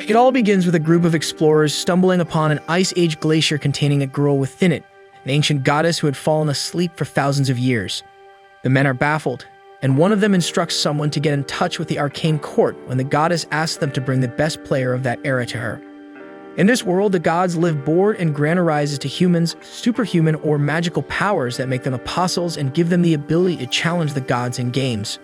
It all begins with a group of explorers stumbling upon an Ice Age glacier containing a girl within it, an ancient goddess who had fallen asleep for thousands of years. The men are baffled, and one of them instructs someone to get in touch with the Arcane Court when the goddess asks them to bring the best player of that era to her. In this world, the gods live bored and grant arises to humans superhuman or magical powers that make them apostles and give them the ability to challenge the gods in games.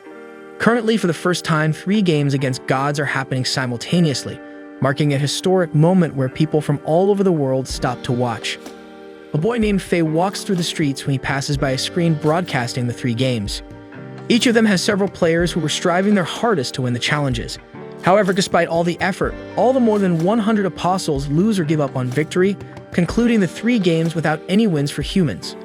Currently, for the first time, 3 games against gods are happening simultaneously, marking a historic moment where people from all over the world stop to watch. A boy named Faye walks through the streets when he passes by a screen broadcasting the 3 games. Each of them has several players who were striving their hardest to win the challenges. However, despite all the effort, all the more than 100 apostles lose or give up on victory, concluding the 3 games without any wins for humans.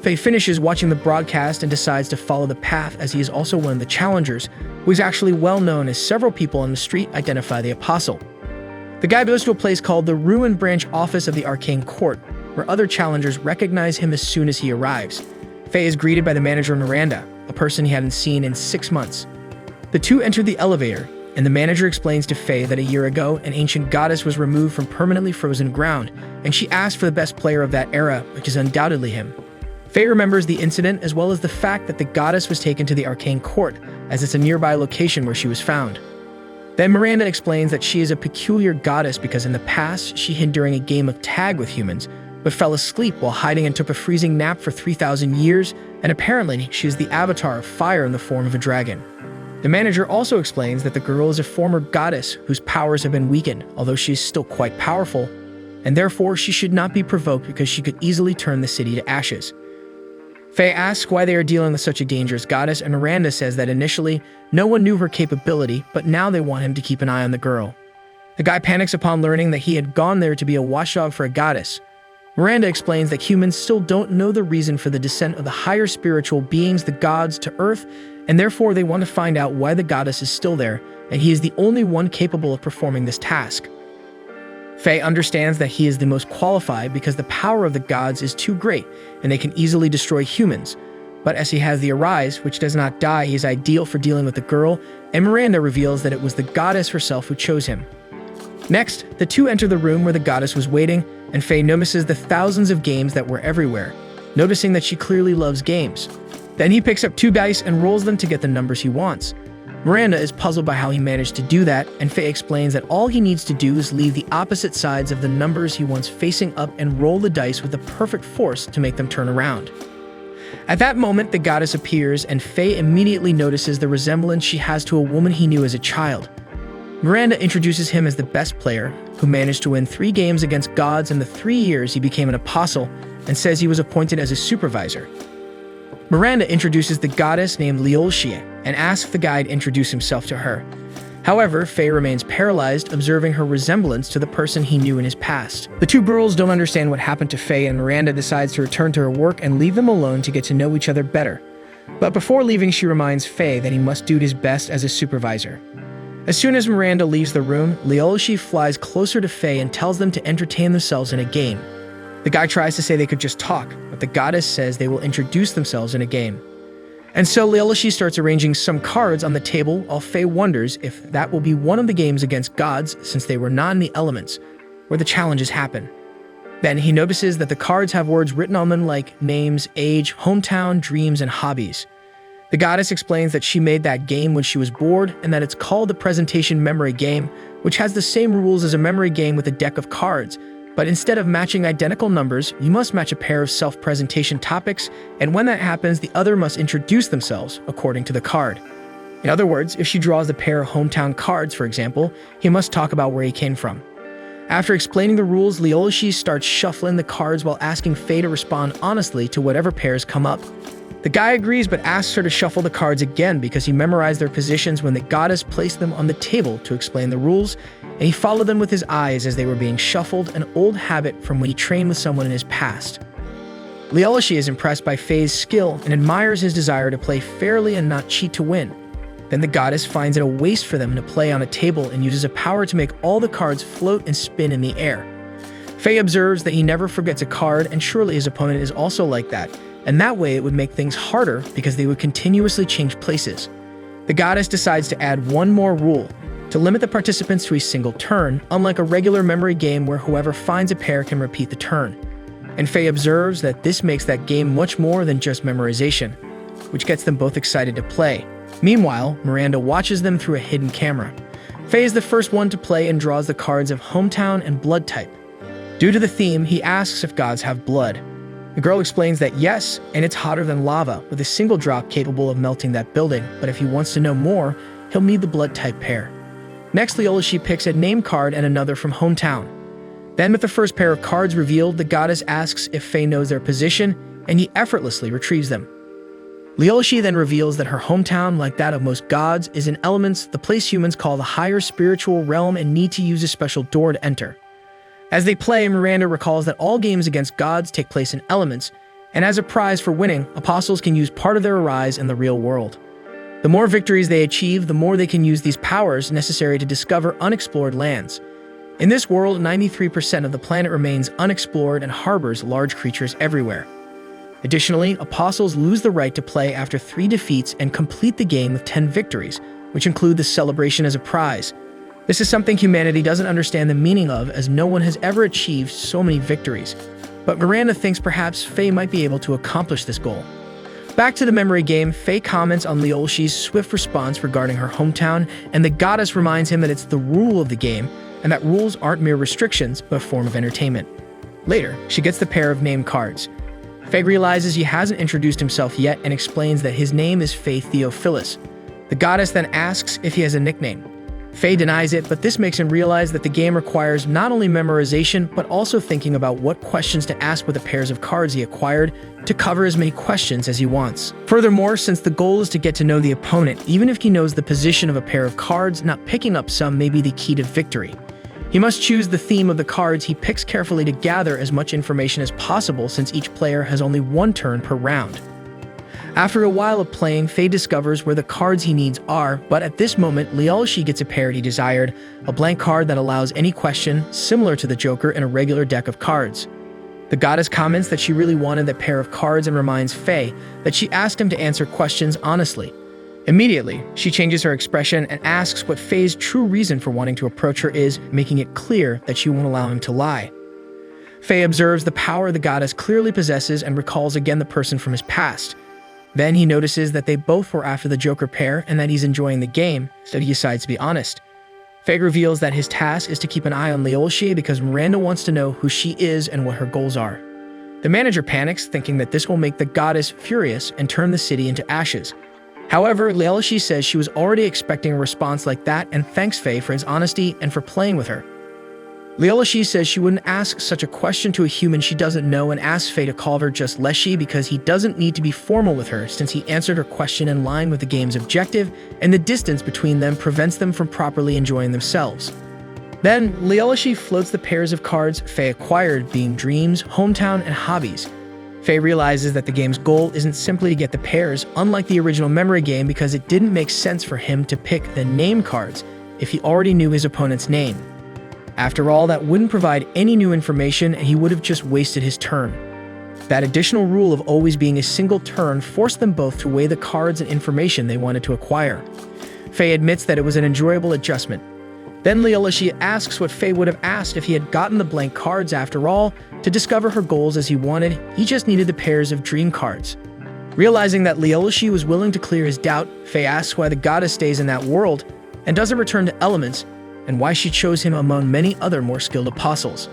Faye finishes watching the broadcast and decides to follow the path as he is also one of the challengers, who is actually well known as several people on the street identify the apostle. The guy goes to a place called the Ruined Branch Office of the Arcane Court, where other challengers recognize him as soon as he arrives. Faye is greeted by the manager Miranda, a person he hadn't seen in 6 months. The two enter the elevator, and the manager explains to Faye that a year ago, an ancient goddess was removed from permanently frozen ground, and she asked for the best player of that era, which is undoubtedly him. Faye remembers the incident as well as the fact that the goddess was taken to the Arcane Court, as it's a nearby location where she was found. Then Miranda explains that she is a peculiar goddess because in the past, she hid during a game of tag with humans, but fell asleep while hiding and took a freezing nap for 3,000 years, and apparently she is the avatar of fire in the form of a dragon. The manager also explains that the girl is a former goddess whose powers have been weakened, although she is still quite powerful, and therefore she should not be provoked because she could easily turn the city to ashes. Faye asks why they are dealing with such a dangerous goddess, and Miranda says that initially, no one knew her capability, but now they want him to keep an eye on the girl. The guy panics upon learning that he had gone there to be a watchdog for a goddess. Miranda explains that humans still don't know the reason for the descent of the higher spiritual beings, the gods, to Earth, and therefore they want to find out why the goddess is still there, and he is the only one capable of performing this task. Faye understands that he is the most qualified because the power of the gods is too great, and they can easily destroy humans. But as he has the Arise, which does not die, he is ideal for dealing with the girl, and Miranda reveals that it was the goddess herself who chose him. Next, the two enter the room where the goddess was waiting, and Faye notices the thousands of games that were everywhere, noticing that she clearly loves games. Then he picks up 2 dice and rolls them to get the numbers he wants. Miranda is puzzled by how he managed to do that, and Faye explains that all he needs to do is leave the opposite sides of the numbers he wants facing up and roll the dice with the perfect force to make them turn around. At that moment, the goddess appears, and Faye immediately notices the resemblance she has to a woman he knew as a child. Miranda introduces him as the best player, who managed to win 3 games against gods in the 3 years he became an apostle, and says he was appointed as a supervisor. Miranda introduces the goddess named Liolxie and asks the guy to introduce himself to her. However, Faye remains paralyzed, observing her resemblance to the person he knew in his past. The 2 girls don't understand what happened to Faye, and Miranda decides to return to her work and leave them alone to get to know each other better. But before leaving, she reminds Faye that he must do his best as a supervisor. As soon as Miranda leaves the room, Liolxie flies closer to Faye and tells them to entertain themselves in a game. The guy tries to say they could just talk, but the goddess says they will introduce themselves in a game. And so Liolxie starts arranging some cards on the table, while Faye wonders if that will be one of the games against gods since they were not in the elements, where the challenges happen. Then he notices that the cards have words written on them like names, age, hometown, dreams, and hobbies. The goddess explains that she made that game when she was bored and that it's called the Presentation Memory Game, which has the same rules as a memory game with a deck of cards, but instead of matching identical numbers, you must match a pair of self-presentation topics, and when that happens, the other must introduce themselves according to the card. In other words, if she draws the pair of hometown cards, for example, he must talk about where he came from. After explaining the rules, Liolxie starts shuffling the cards while asking Faye to respond honestly to whatever pairs come up. The guy agrees but asks her to shuffle the cards again because he memorized their positions when the goddess placed them on the table to explain the rules, and he followed them with his eyes as they were being shuffled, an old habit from when he trained with someone in his past. Liolxie is impressed by Faye's skill and admires his desire to play fairly and not cheat to win. Then the goddess finds it a waste for them to play on a table and uses a power to make all the cards float and spin in the air. Faye observes that he never forgets a card, and surely his opponent is also like that, and that way it would make things harder because they would continuously change places. The goddess decides to add one more rule, to limit the participants to a single turn, unlike a regular memory game where whoever finds a pair can repeat the turn. And Faye observes that this makes that game much more than just memorization, which gets them both excited to play. Meanwhile, Miranda watches them through a hidden camera. Faye is the first one to play and draws the cards of hometown and blood type. Due to the theme, he asks if gods have blood. The girl explains that yes, and it's hotter than lava, with a single drop capable of melting that building, but if he wants to know more, he'll need the blood type pair. Next, Leolishi picks a name card and another from hometown. Then, with the first pair of cards revealed, the goddess asks if Faye knows their position, and he effortlessly retrieves them. Leolishi then reveals that her hometown, like that of most gods, is in elements, the place humans call the higher spiritual realm, and need to use a special door to enter. As they play, Miranda recalls that all games against gods take place in elements, and as a prize for winning, apostles can use part of their arise in the real world. The more victories they achieve, the more they can use these powers necessary to discover unexplored lands. In this world, 93% of the planet remains unexplored and harbors large creatures everywhere. Additionally, apostles lose the right to play after 3 defeats and complete the game with 10 victories, which include the celebration as a prize. This is something humanity doesn't understand the meaning of, as no one has ever achieved so many victories. But Miranda thinks perhaps Faye might be able to accomplish this goal. Back to the memory game, Faye comments on Leolishi's swift response regarding her hometown, and the goddess reminds him that it's the rule of the game, and that rules aren't mere restrictions, but a form of entertainment. Later, she gets the pair of name cards. Faye realizes he hasn't introduced himself yet and explains that his name is Faye Theophilus. The goddess then asks if he has a nickname. Faye denies it, but this makes him realize that the game requires not only memorization, but also thinking about what questions to ask with the pairs of cards he acquired to cover as many questions as he wants. Furthermore, since the goal is to get to know the opponent, even if he knows the position of a pair of cards, not picking up some may be the key to victory. He must choose the theme of the cards he picks carefully to gather as much information as possible, since each player has only 1 turn per round. After a while of playing, Faye discovers where the cards he needs are, but at this moment, Leolishi gets a pair he desired, a blank card that allows any question, similar to the Joker in a regular deck of cards. The goddess comments that she really wanted that pair of cards and reminds Faye that she asked him to answer questions honestly. Immediately, she changes her expression and asks what Faye's true reason for wanting to approach her is, making it clear that she won't allow him to lie. Faye observes the power the goddess clearly possesses and recalls again the person from his past. Then he notices that they both were after the Joker pair and that he's enjoying the game, so he decides to be honest. Faye reveals that his task is to keep an eye on Leolishi because Miranda wants to know who she is and what her goals are. The manager panics, thinking that this will make the goddess furious and turn the city into ashes. However, Leolishi says she was already expecting a response like that and thanks Faye for his honesty and for playing with her. Leolishi says she wouldn't ask such a question to a human she doesn't know and asks Faye to call her just Leshy because he doesn't need to be formal with her since he answered her question in line with the game's objective, and the distance between them prevents them from properly enjoying themselves. Then, Leolishi floats the pairs of cards Faye acquired, being dreams, hometown, and hobbies. Faye realizes that the game's goal isn't simply to get the pairs, unlike the original memory game, because it didn't make sense for him to pick the name cards if he already knew his opponent's name. After all, that wouldn't provide any new information and he would have just wasted his turn. That additional rule of always being a single turn forced them both to weigh the cards and information they wanted to acquire. Faye admits that it was an enjoyable adjustment. Then Leolishi asks what Faye would have asked if he had gotten the blank cards. After all, to discover her goals as he wanted, he just needed the pairs of dream cards. Realizing that Leolishi was willing to clear his doubt, Faye asks why the goddess stays in that world and doesn't return to elements, and why she chose him among many other more skilled apostles.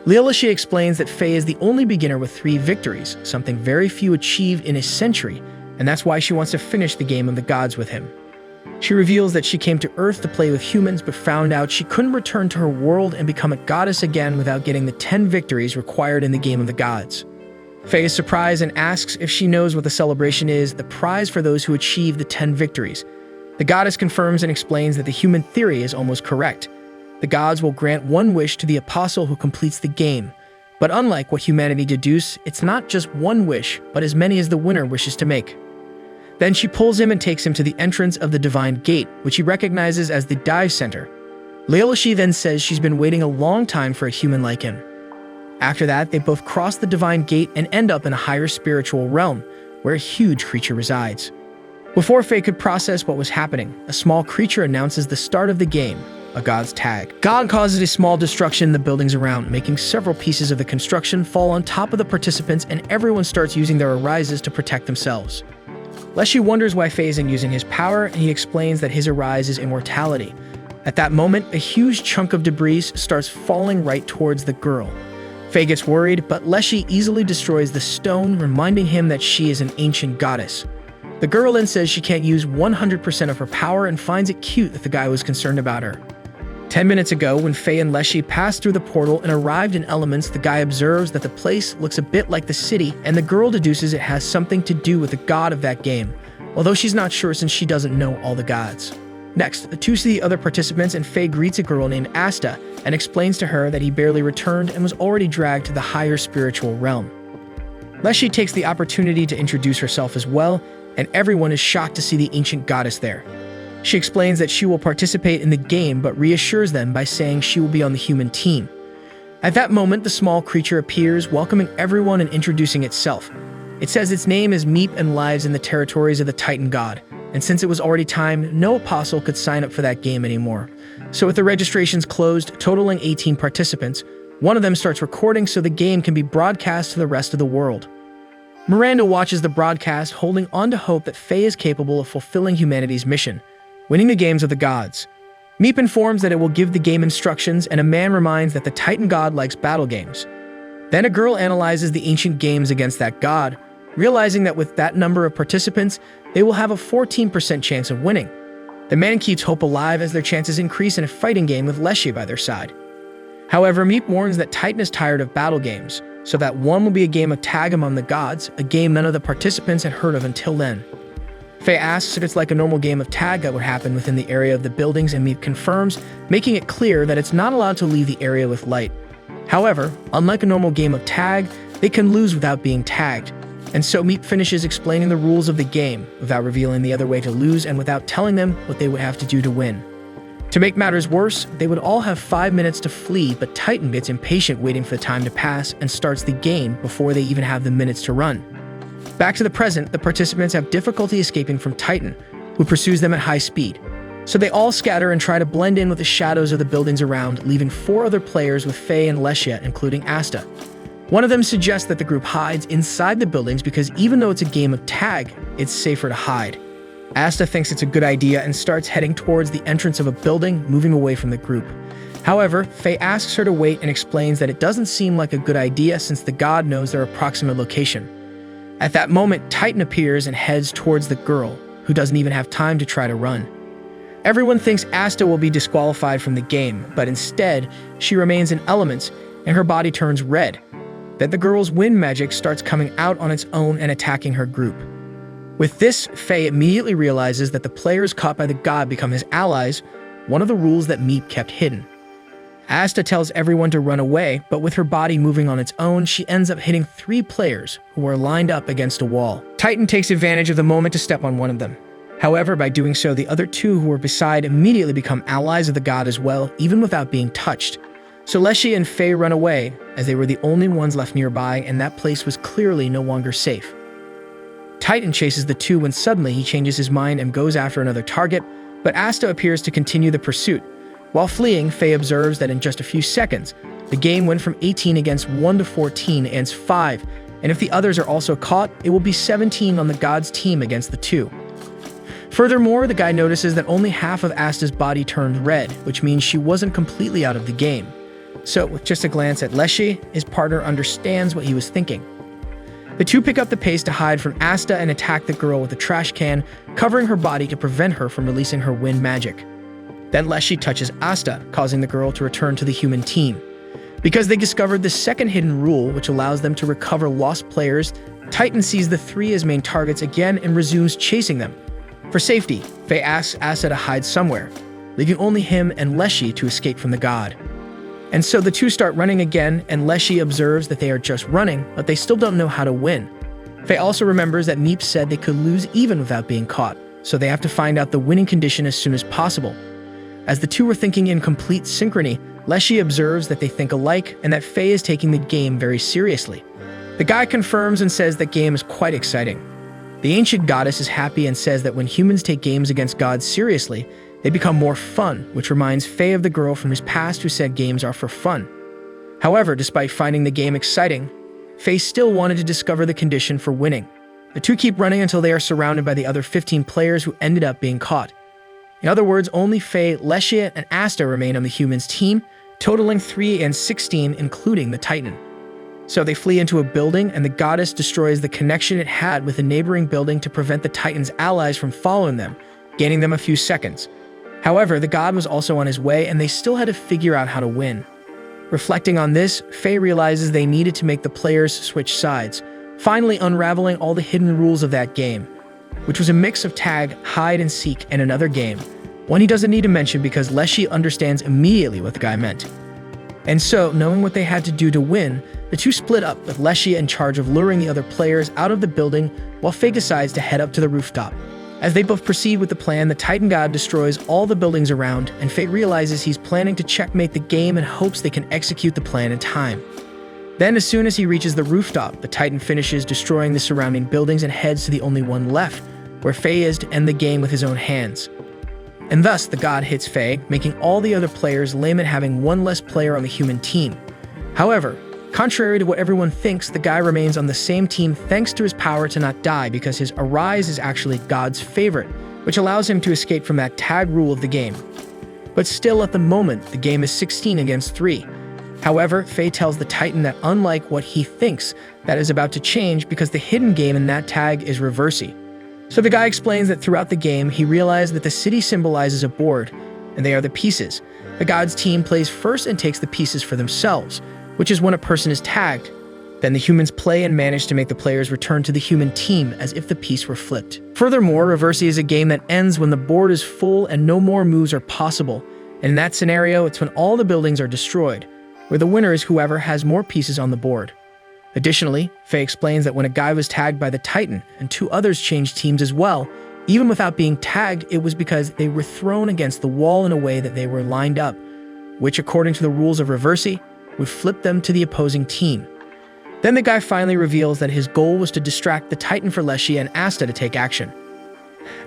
Leolishi explains that Faye is the only beginner with 3 victories, something very few achieved in a century, and that's why she wants to finish the game of the gods with him. She reveals that she came to Earth to play with humans, but found out she couldn't return to her world and become a goddess again without getting the 10 victories required in the game of the gods. Faye is surprised and asks if she knows what the celebration is, the prize for those who achieve the 10 victories. The goddess confirms and explains that the human theory is almost correct. The gods will grant 1 wish to the apostle who completes the game. But unlike what humanity deduce, it's not just 1 wish, but as many as the winner wishes to make. Then she pulls him and takes him to the entrance of the Divine Gate, which he recognizes as the dive center. Leolishi then says she's been waiting a long time for a human like him. After that, they both cross the Divine Gate and end up in a higher spiritual realm, where a huge creature resides. Before Faye could process what was happening, a small creature announces the start of the game, a god's tag. God causes a small destruction in the buildings around, making several pieces of the construction fall on top of the participants, and everyone starts using their arises to protect themselves. Leshy wonders why Faye isn't using his power, and he explains that his arise is immortality. At that moment, a huge chunk of debris starts falling right towards the girl. Faye gets worried, but Leshy easily destroys the stone, reminding him that she is an ancient goddess. The girl then says she can't use 100% of her power and finds it cute that the guy was concerned about her. 10 minutes ago, when Faye and Leshy passed through the portal and arrived in Elements, the guy observes that the place looks a bit like the city, and the girl deduces it has something to do with the god of that game, although she's not sure since she doesn't know all the gods. Next, the two see the other participants, and Faye greets a girl named Asta and explains to her that he barely returned and was already dragged to the higher spiritual realm. Leshy takes the opportunity to introduce herself as well, and everyone is shocked to see the ancient goddess there. She explains that she will participate in the game, but reassures them by saying she will be on the human team. At that moment, the small creature appears, welcoming everyone and introducing itself. It says its name is Meep and lives in the territories of the Titan god, and since it was already time, no apostle could sign up for that game anymore. So with the registrations closed, totaling 18 participants, one of them starts recording so the game can be broadcast to the rest of the world. Miranda watches the broadcast, holding on to hope that Faye is capable of fulfilling humanity's mission, winning the games of the gods. Meep informs that it will give the game instructions, and a man reminds that the Titan god likes battle games. Then a girl analyzes the ancient games against that god, realizing that with that number of participants, they will have a 14% chance of winning. The man keeps hope alive as their chances increase in a fighting game with Leshy by their side. However, Meep warns that Titan is tired of battle games, so that one will be a game of tag among the gods, a game none of the participants had heard of until then. Faye asks if it's like a normal game of tag that would happen within the area of the buildings, and Meep confirms, making it clear that it's not allowed to leave the area with light. However, unlike a normal game of tag, they can lose without being tagged, and so Meep finishes explaining the rules of the game, without revealing the other way to lose and without telling them what they would have to do to win. To make matters worse, they would all have 5 minutes to flee, but Titan gets impatient waiting for the time to pass and starts the game before they even have the minutes to run. Back to the present, the participants have difficulty escaping from Titan, who pursues them at high speed. So they all scatter and try to blend in with the shadows of the buildings around, leaving 4 other players with Faye and Leshy, including Asta. One of them suggests that the group hides inside the buildings because even though it's a game of tag, it's safer to hide. Asta thinks it's a good idea and starts heading towards the entrance of a building, moving away from the group. However, Faye asks her to wait and explains that it doesn't seem like a good idea since the god knows their approximate location. At that moment, Titan appears and heads towards the girl, who doesn't even have time to try to run. Everyone thinks Asta will be disqualified from the game, but instead, she remains in Elements and her body turns red. Then the girl's wind magic starts coming out on its own and attacking her group. With this, Faye immediately realizes that the players caught by the god become his allies, one of the rules that Meep kept hidden. Asta tells everyone to run away, but with her body moving on its own, she ends up hitting 3 players who are lined up against a wall. Titan takes advantage of the moment to step on one of them. However, by doing so, the other 2 who were beside immediately become allies of the god as well, even without being touched. So Leshy and Faye run away, as they were the only ones left nearby, and that place was clearly no longer safe. Titan chases the 2 when suddenly he changes his mind and goes after another target, but Asta appears to continue the pursuit. While fleeing, Faye observes that in just a few seconds, the game went from 18 against 1 to 14 against 5, and if the others are also caught, it will be 17 on the god's team against the 2. Furthermore, the guy notices that only half of Asta's body turned red, which means she wasn't completely out of the game. So, with just a glance at Leshy, his partner understands what he was thinking. The 2 pick up the pace to hide from Asta and attack the girl with a trash can, covering her body to prevent her from releasing her wind magic. Then Leshy touches Asta, causing the girl to return to the human team. Because they discovered the second hidden rule, which allows them to recover lost players, Titan sees the 3 as main targets again and resumes chasing them. For safety, Faye asks Asta to hide somewhere, leaving only him and Leshy to escape from the god. And so the 2 start running again, and Leshy observes that they are just running, but they still don't know how to win. Faye also remembers that Meep said they could lose even without being caught, so they have to find out the winning condition as soon as possible. As the 2 were thinking in complete synchrony, Leshy observes that they think alike and that Faye is taking the game very seriously. The guy confirms and says that game is quite exciting. The ancient goddess is happy and says that when humans take games against gods seriously, they become more fun, which reminds Faye of the girl from his past who said games are for fun. However, despite finding the game exciting, Faye still wanted to discover the condition for winning. The two keep running until they are surrounded by the other 15 players who ended up being caught. In other words, only Faye, Glacier, and Asta remain on the humans' team, totaling 3 and 16, including the Titan. So they flee into a building, and the goddess destroys the connection it had with a neighboring building to prevent the Titan's allies from following them, gaining them a few seconds. However, the god was also on his way, and they still had to figure out how to win. Reflecting on this, Faye realizes they needed to make the players switch sides, finally unraveling all the hidden rules of that game, which was a mix of tag, hide and seek, and another game, one he doesn't need to mention because Leshy understands immediately what the guy meant. And so, knowing what they had to do to win, the two split up, with Leshy in charge of luring the other players out of the building, while Faye decides to head up to the rooftop. As they both proceed with the plan, the Titan god destroys all the buildings around, and Faye realizes he's planning to checkmate the game and hopes they can execute the plan in time. Then, as soon as he reaches the rooftop, the Titan finishes destroying the surrounding buildings and heads to the only one left, where Faye is to end the game with his own hands. And thus, the god hits Faye, making all the other players lame at having one less player on the human team. However, contrary to what everyone thinks, the guy remains on the same team thanks to his power to not die because his Arise is actually God's favorite, which allows him to escape from that tag rule of the game. But still, at the moment, the game is 16 against 3. However, Faye tells the Titan that unlike what he thinks, that is about to change because the hidden game in that tag is Reversey. So the guy explains that throughout the game, he realized that the city symbolizes a board, and they are the pieces. The god's team plays first and takes the pieces for themselves, which is when a person is tagged. Then the humans play and manage to make the players return to the human team as if the piece were flipped. Furthermore, Reversey is a game that ends when the board is full and no more moves are possible. And in that scenario, it's when all the buildings are destroyed, where the winner is whoever has more pieces on the board. Additionally, Faye explains that when a guy was tagged by the Titan and 2 others changed teams as well, even without being tagged, it was because they were thrown against the wall in a way that they were lined up, which according to the rules of Reversey, would flip them to the opposing team. Then the guy finally reveals that his goal was to distract the Titan for Leshy and Asta to take action.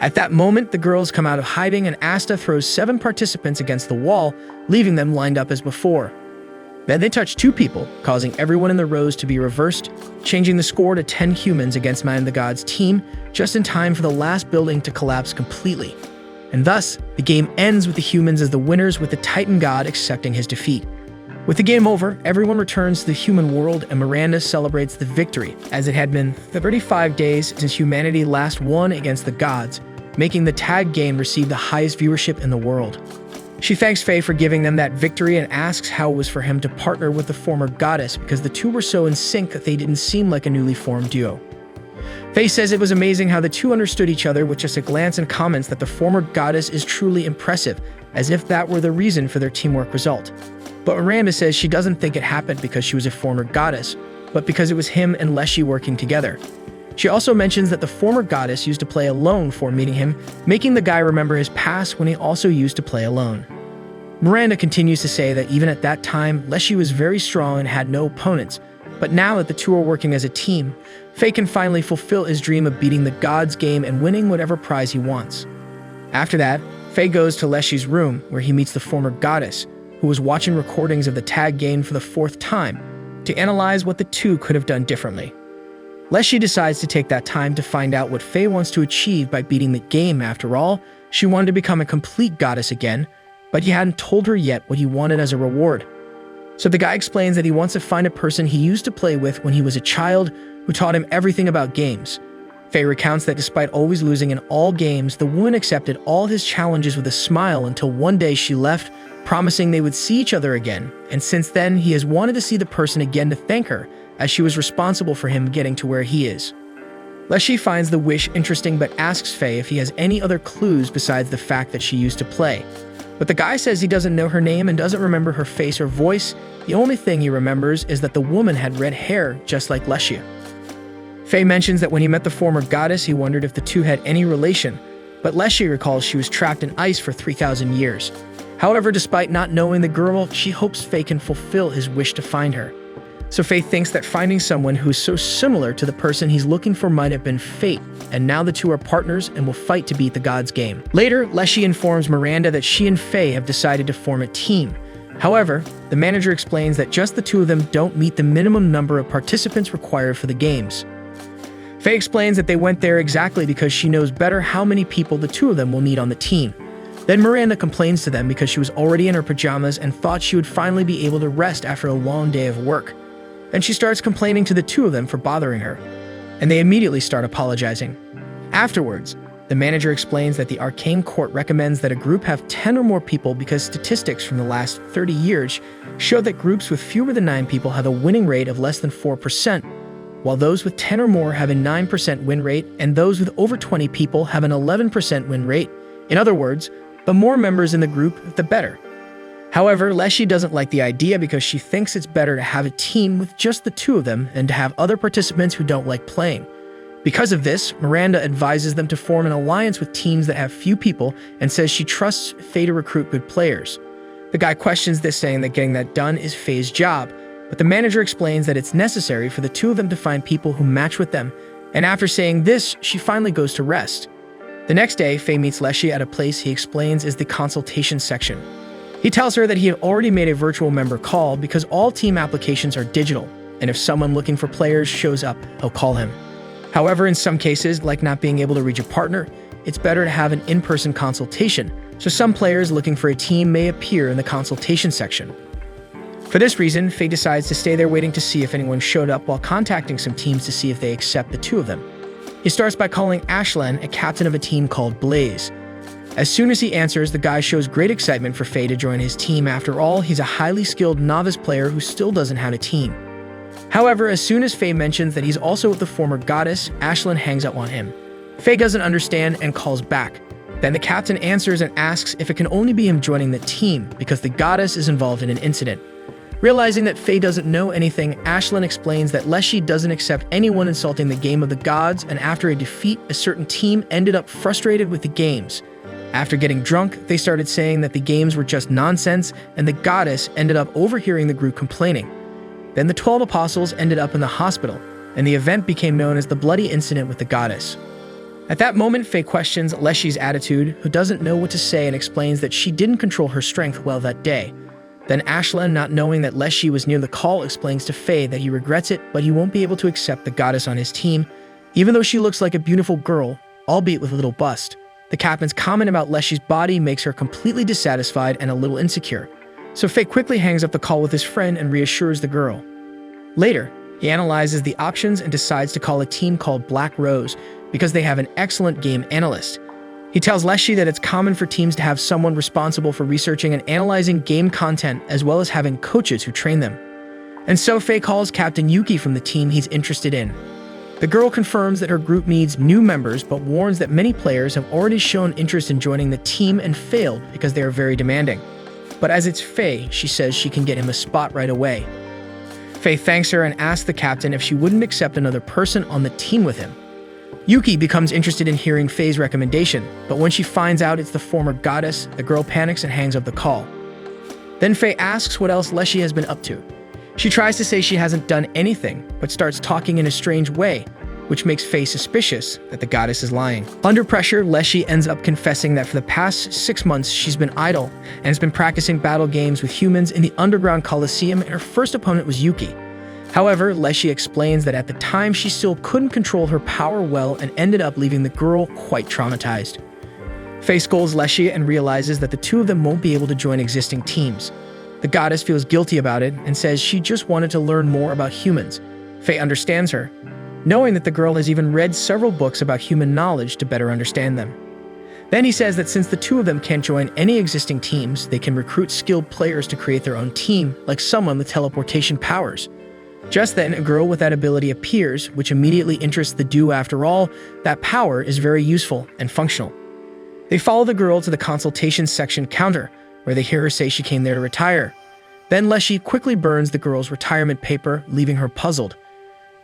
At that moment, the girls come out of hiding and Asta throws 7 participants against the wall, leaving them lined up as before. Then they touch 2 people, causing everyone in the rows to be reversed, changing the score to 10 humans against Man the God's team, just in time for the last building to collapse completely. And thus, the game ends with the humans as the winners, with the Titan god accepting his defeat. With the game over, everyone returns to the human world and Miranda celebrates the victory, as it had been 35 days since humanity last won against the gods, making the tag game receive the highest viewership in the world. She thanks Faye for giving them that victory and asks how it was for him to partner with the former goddess because the two were so in sync that they didn't seem like a newly formed duo. Faye says it was amazing how the two understood each other with just a glance and comments that the former goddess is truly impressive, as if that were the reason for their teamwork result. But Miranda says she doesn't think it happened because she was a former goddess, but because it was him and Leshy working together. She also mentions that the former goddess used to play alone before meeting him, making the guy remember his past when he also used to play alone. Miranda continues to say that even at that time, Leshy was very strong and had no opponents, but now that the two are working as a team, Faye can finally fulfill his dream of beating the god's game and winning whatever prize he wants. After that, Faye goes to Leshy's room, where he meets the former goddess, who was watching recordings of the tag game for the 4th time, to analyze what the two could have done differently. Leshy decides to take that time to find out what Faye wants to achieve by beating the game. After all, she wanted to become a complete goddess again, but he hadn't told her yet what he wanted as a reward. So the guy explains that he wants to find a person he used to play with when he was a child who taught him everything about games. Faye recounts that despite always losing in all games, the woman accepted all his challenges with a smile until one day she left, promising they would see each other again, and since then he has wanted to see the person again to thank her, as she was responsible for him getting to where he is. Leshy finds the wish interesting but asks Faye if he has any other clues besides the fact that she used to play. But the guy says he doesn't know her name and doesn't remember her face or voice. The only thing he remembers is that the woman had red hair, just like Leshy. Faye mentions that when he met the former goddess, he wondered if the two had any relation, but Leshy recalls she was trapped in ice for 3,000 years. However, despite not knowing the girl, she hopes Faye can fulfill his wish to find her. So Faye thinks that finding someone who is so similar to the person he's looking for might have been fate, and now the two are partners and will fight to beat the gods game. Later, Leshy informs Miranda that she and Faye have decided to form a team. However, the manager explains that just the two of them don't meet the minimum number of participants required for the games. Faye explains that they went there exactly because she knows better how many people the two of them will need on the team. Then Miranda complains to them because she was already in her pajamas and thought she would finally be able to rest after a long day of work. Then she starts complaining to the two of them for bothering her, and they immediately start apologizing. Afterwards, the manager explains that the Arcane Court recommends that a group have 10 or more people because statistics from the last 30 years show that groups with fewer than 9 people have a winning rate of less than 4%, while those with 10 or more have a 9% win rate, and those with over 20 people have an 11% win rate. In other words, the more members in the group, the better. However, Leshy doesn't like the idea because she thinks it's better to have a team with just the two of them than to have other participants who don't like playing. Because of this, Miranda advises them to form an alliance with teams that have few people and says she trusts Faye to recruit good players. The guy questions this, saying that getting that done is Faye's job, but the manager explains that it's necessary for the two of them to find people who match with them, and after saying this, she finally goes to rest. The next day, Faye meets Leshy at a place he explains is the consultation section. He tells her that he had already made a virtual member call because all team applications are digital, and if someone looking for players shows up, he'll call him. However, in some cases, like not being able to reach a partner, it's better to have an in-person consultation, so some players looking for a team may appear in the consultation section. For this reason, Faye decides to stay there waiting to see if anyone showed up while contacting some teams to see if they accept the two of them. He starts by calling Ashlan, a captain of a team called Blaze. As soon as he answers, the guy shows great excitement for Faye to join his team. After all, he's a highly skilled novice player who still doesn't have a team. However, as soon as Faye mentions that he's also with the former goddess, Ashlan hangs up on him. Faye doesn't understand and calls back. Then the captain answers and asks if it can only be him joining the team because the goddess is involved in an incident. Realizing that Faye doesn't know anything, Ashlan explains that Leshy doesn't accept anyone insulting the game of the gods, and after a defeat, a certain team ended up frustrated with the games. After getting drunk, they started saying that the games were just nonsense, and the goddess ended up overhearing the group complaining. Then the 12 apostles ended up in the hospital, and the event became known as the Bloody Incident with the goddess. At that moment, Faye questions Leshy's attitude, who doesn't know what to say and explains that she didn't control her strength well that day. Then Ashlan, not knowing that Leshy was near the call, explains to Faye that he regrets it, but he won't be able to accept the goddess on his team, even though she looks like a beautiful girl, albeit with a little bust. The captain's comment about Leshy's body makes her completely dissatisfied and a little insecure, so Faye quickly hangs up the call with his friend and reassures the girl. Later, he analyzes the options and decides to call a team called Black Rose because they have an excellent game analyst. He tells Leshy that it's common for teams to have someone responsible for researching and analyzing game content as well as having coaches who train them. And so Faye calls Captain Yuki from the team he's interested in. The girl confirms that her group needs new members but warns that many players have already shown interest in joining the team and failed because they are very demanding. But as it's Faye, she says she can get him a spot right away. Faye thanks her and asks the captain if she wouldn't accept another person on the team with him. Yuki becomes interested in hearing Faye's recommendation, but when she finds out it's the former goddess, the girl panics and hangs up the call. Then Faye asks what else Leshy has been up to. She tries to say she hasn't done anything, but starts talking in a strange way, which makes Faye suspicious that the goddess is lying. Under pressure, Leshy ends up confessing that for the past 6 months she's been idle and has been practicing battle games with humans in the underground coliseum, and her first opponent was Yuki. However, Leshy explains that at the time she still couldn't control her power well and ended up leaving the girl quite traumatized. Faye scolds Leshy and realizes that the two of them won't be able to join existing teams. The goddess feels guilty about it and says she just wanted to learn more about humans. Faye understands her, knowing that the girl has even read several books about human knowledge to better understand them. Then he says that since the two of them can't join any existing teams, they can recruit skilled players to create their own team, like someone with teleportation powers. Just then, a girl with that ability appears, which immediately interests the duo. After all, that power is very useful and functional. They follow the girl to the consultation section counter, where they hear her say she came there to retire. Then Leshy quickly burns the girl's retirement paper, leaving her puzzled.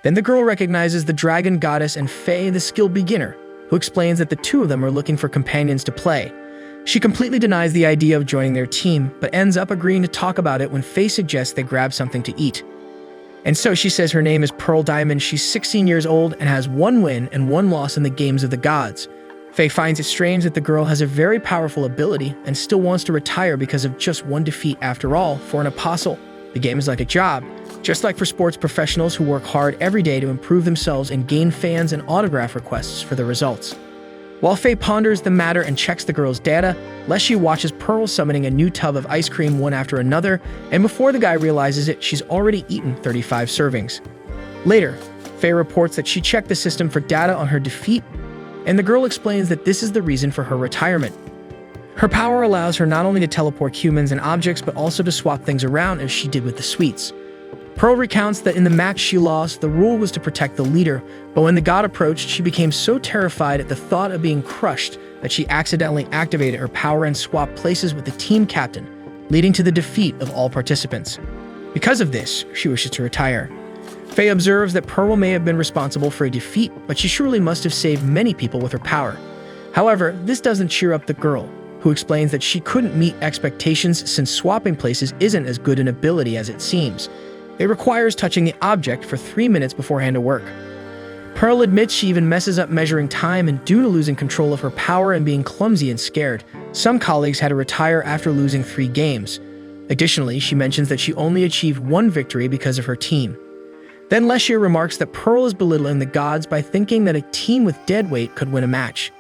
Then the girl recognizes the dragon goddess and Faye, the skilled beginner, who explains that the two of them are looking for companions to play. She completely denies the idea of joining their team, but ends up agreeing to talk about it when Faye suggests they grab something to eat. And so she says her name is Pearl Diamond, she's 16 years old and has 1 win and 1 loss in the games of the gods. Faye finds it strange that the girl has a very powerful ability and still wants to retire because of just 1 defeat. After all, for an apostle, the game is like a job, just like for sports professionals who work hard every day to improve themselves and gain fans and autograph requests for the results. While Faye ponders the matter and checks the girl's data, Leshy watches Pearl summoning a new tub of ice cream one after another, and before the guy realizes it, she's already eaten 35 servings. Later, Faye reports that she checked the system for data on her defeat, and the girl explains that this is the reason for her retirement. Her power allows her not only to teleport humans and objects, but also to swap things around as she did with the sweets. Pearl recounts that in the match she lost, the rule was to protect the leader, but when the god approached, she became so terrified at the thought of being crushed that she accidentally activated her power and swapped places with the team captain, leading to the defeat of all participants. Because of this, she wishes to retire. Faye observes that Pearl may have been responsible for a defeat, but she surely must have saved many people with her power. However, this doesn't cheer up the girl, who explains that she couldn't meet expectations since swapping places isn't as good an ability as it seems. It requires touching the object for 3 minutes beforehand to work. Pearl admits she even messes up measuring time, and due to losing control of her power and being clumsy and scared, some colleagues had to retire after losing 3 games. Additionally, she mentions that she only achieved 1 victory because of her team. Then Leshier remarks that Pearl is belittling the gods by thinking that a team with deadweight could win a match.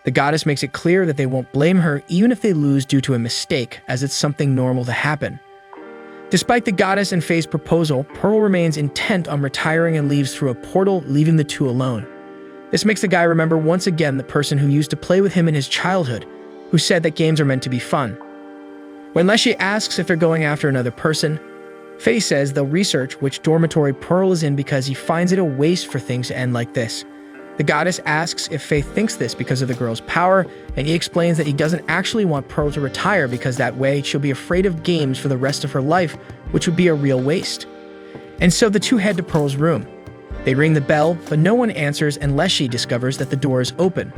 The goddess makes it clear that they won't blame her even if they lose due to a mistake, as it's something normal to happen. Despite the goddess and Faye's proposal, Pearl remains intent on retiring and leaves through a portal, leaving the two alone. This makes the guy remember once again the person who used to play with him in his childhood, who said that games are meant to be fun. When Leshy asks if they're going after another person, Faye says they'll research which dormitory Pearl is in because he finds it a waste for things to end like this. The goddess asks if Faye thinks this because of the girl's power, and he explains that he doesn't actually want Pearl to retire because that way she'll be afraid of games for the rest of her life, which would be a real waste. And so the two head to Pearl's room. They ring the bell, but no one answers, and Leshy discovers that the door is open.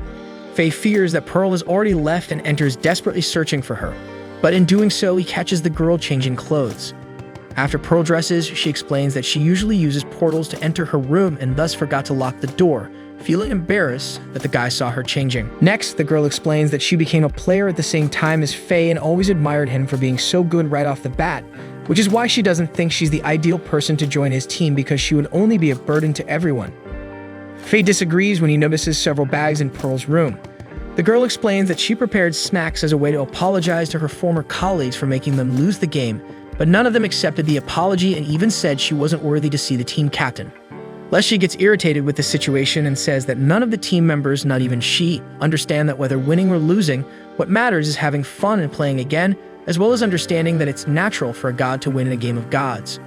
Faye fears that Pearl has already left and enters desperately searching for her, but in doing so, he catches the girl changing clothes. After Pearl dresses, she explains that she usually uses portals to enter her room and thus forgot to lock the door, feeling embarrassed that the guy saw her changing. Next, the girl explains that she became a player at the same time as Faye and always admired him for being so good right off the bat, which is why she doesn't think she's the ideal person to join his team because she would only be a burden to everyone. Faye disagrees when he notices several bags in Pearl's room. The girl explains that she prepared snacks as a way to apologize to her former colleagues for making them lose the game, but none of them accepted the apology and even said she wasn't worthy to see the team captain. Leshy gets irritated with the situation and says that none of the team members, not even she, understand that whether winning or losing, what matters is having fun and playing again, as well as understanding that it's natural for a god to win in a game of gods.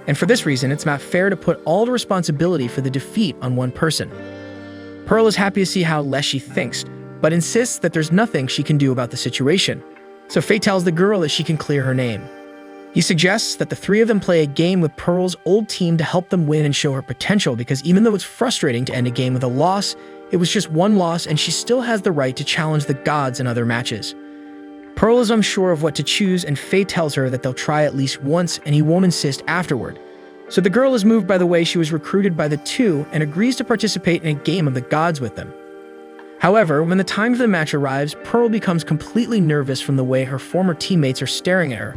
And for this reason, it's not fair to put all the responsibility for the defeat on one person. Pearl is happy to see how Leshy thinks, but insists that there's nothing she can do about the situation. So Faye tells the girl that she can clear her name. He suggests that the 3 of them play a game with Pearl's old team to help them win and show her potential, because even though it's frustrating to end a game with a loss, it was just 1 loss and she still has the right to challenge the gods in other matches. Pearl is unsure of what to choose, and Faye tells her that they'll try at least once and he won't insist afterward. So the girl is moved by the way she was recruited by the 2 and agrees to participate in a game of the gods with them. However, when the time for the match arrives, Pearl becomes completely nervous from the way her former teammates are staring at her.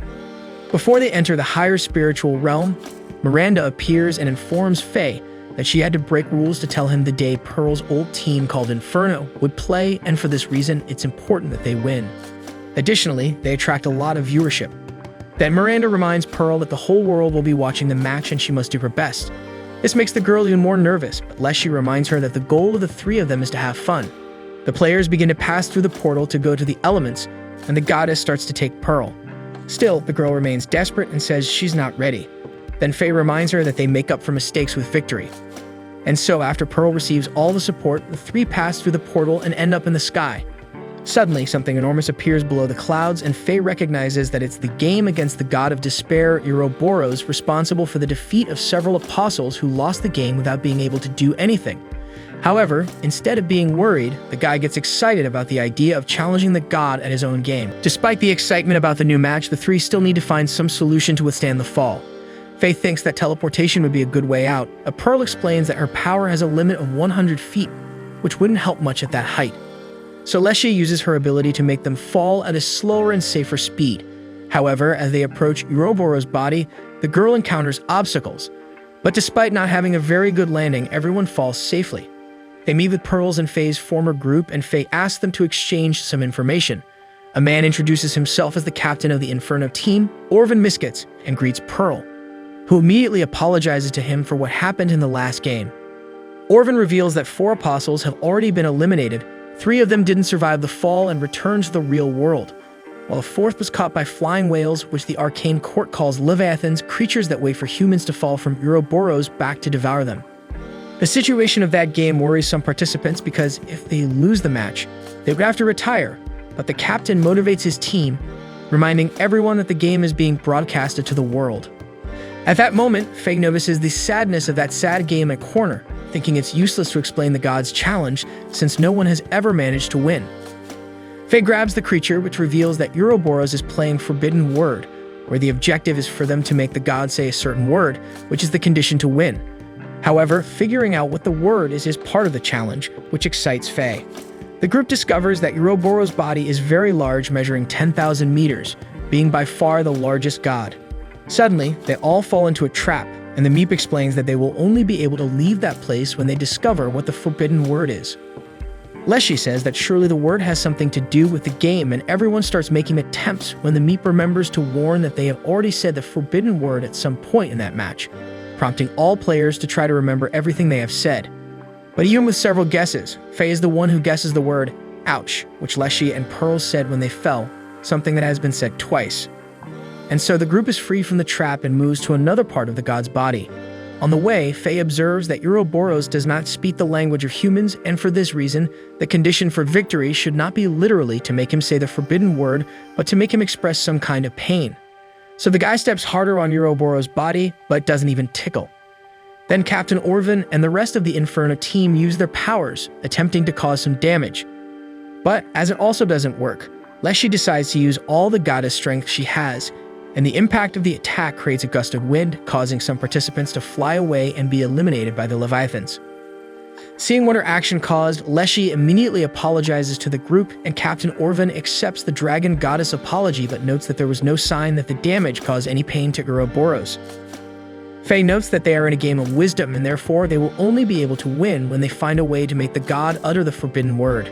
Before they enter the higher spiritual realm, Miranda appears and informs Faye that she had to break rules to tell him the day Pearl's old team called Inferno would play, and for this reason, it's important that they win. Additionally, they attract a lot of viewership. Then Miranda reminds Pearl that the whole world will be watching the match and she must do her best. This makes the girl even more nervous, but Leshy reminds her that the goal of the 3 of them is to have fun. The players begin to pass through the portal to go to the elements, and the goddess starts to take Pearl. Still, the girl remains desperate and says she's not ready. Then Faye reminds her that they make up for mistakes with victory. And so, after Pearl receives all the support, the 3 pass through the portal and end up in the sky. Suddenly, something enormous appears below the clouds, and Faye recognizes that it's the game against the god of despair, Ouroboros, responsible for the defeat of several apostles who lost the game without being able to do anything. However, instead of being worried, the guy gets excited about the idea of challenging the god at his own game. Despite the excitement about the new match, the 3 still need to find some solution to withstand the fall. Faye thinks that teleportation would be a good way out, but Pearl explains that her power has a limit of 100 feet, which wouldn't help much at that height. So Leshy uses her ability to make them fall at a slower and safer speed. However, as they approach Uroboro's body, the girl encounters obstacles. But despite not having a very good landing, everyone falls safely. They meet with Pearl's and Faye's former group, and Faye asks them to exchange some information. A man introduces himself as the captain of the Inferno team, Orvin Miskets, and greets Pearl, who immediately apologizes to him for what happened in the last game. Orvin reveals that 4 apostles have already been eliminated, 3 of them didn't survive the fall and returned to the real world, while a 4th was caught by flying whales, which the Arcane Court calls leviathans, creatures that wait for humans to fall from Uroboros back to devour them. The situation of that game worries some participants because if they lose the match, they would have to retire, but the captain motivates his team, reminding everyone that the game is being broadcasted to the world. At that moment, Faye notices the sadness of that sad game at corner, thinking it's useless to explain the gods' challenge since no one has ever managed to win. Faye grabs the creature, which reveals that Uroboros is playing Forbidden Word, where the objective is for them to make the gods say a certain word, which is the condition to win. However, figuring out what the word is part of the challenge, which excites Faye. The group discovers that Uroboros' body is very large, measuring 10,000 meters, being by far the largest god. Suddenly, they all fall into a trap, and the Meep explains that they will only be able to leave that place when they discover what the forbidden word is. Leshy says that surely the word has something to do with the game, and everyone starts making attempts when the Meep remembers to warn that they have already said the forbidden word at some point in that match, prompting all players to try to remember everything they have said. But even with several guesses, Faye is the one who guesses the word ouch, which Leshy and Pearl said when they fell, something that has been said twice. And so the group is free from the trap and moves to another part of the god's body. On the way, Faye observes that Uroboros does not speak the language of humans, and for this reason, the condition for victory should not be literally to make him say the forbidden word, but to make him express some kind of pain. So the guy steps harder on Uroboros' body, but doesn't even tickle. Then Captain Orvin and the rest of the Inferno team use their powers, attempting to cause some damage. But as it also doesn't work, Leshy decides to use all the goddess strength she has, and the impact of the attack creates a gust of wind, causing some participants to fly away and be eliminated by the Leviathans. Seeing what her action caused, Leshy immediately apologizes to the group, and Captain Orvin accepts the dragon goddess apology but notes that there was no sign that the damage caused any pain to Uroboros. Faye notes that they are in a game of wisdom, and therefore they will only be able to win when they find a way to make the god utter the forbidden word.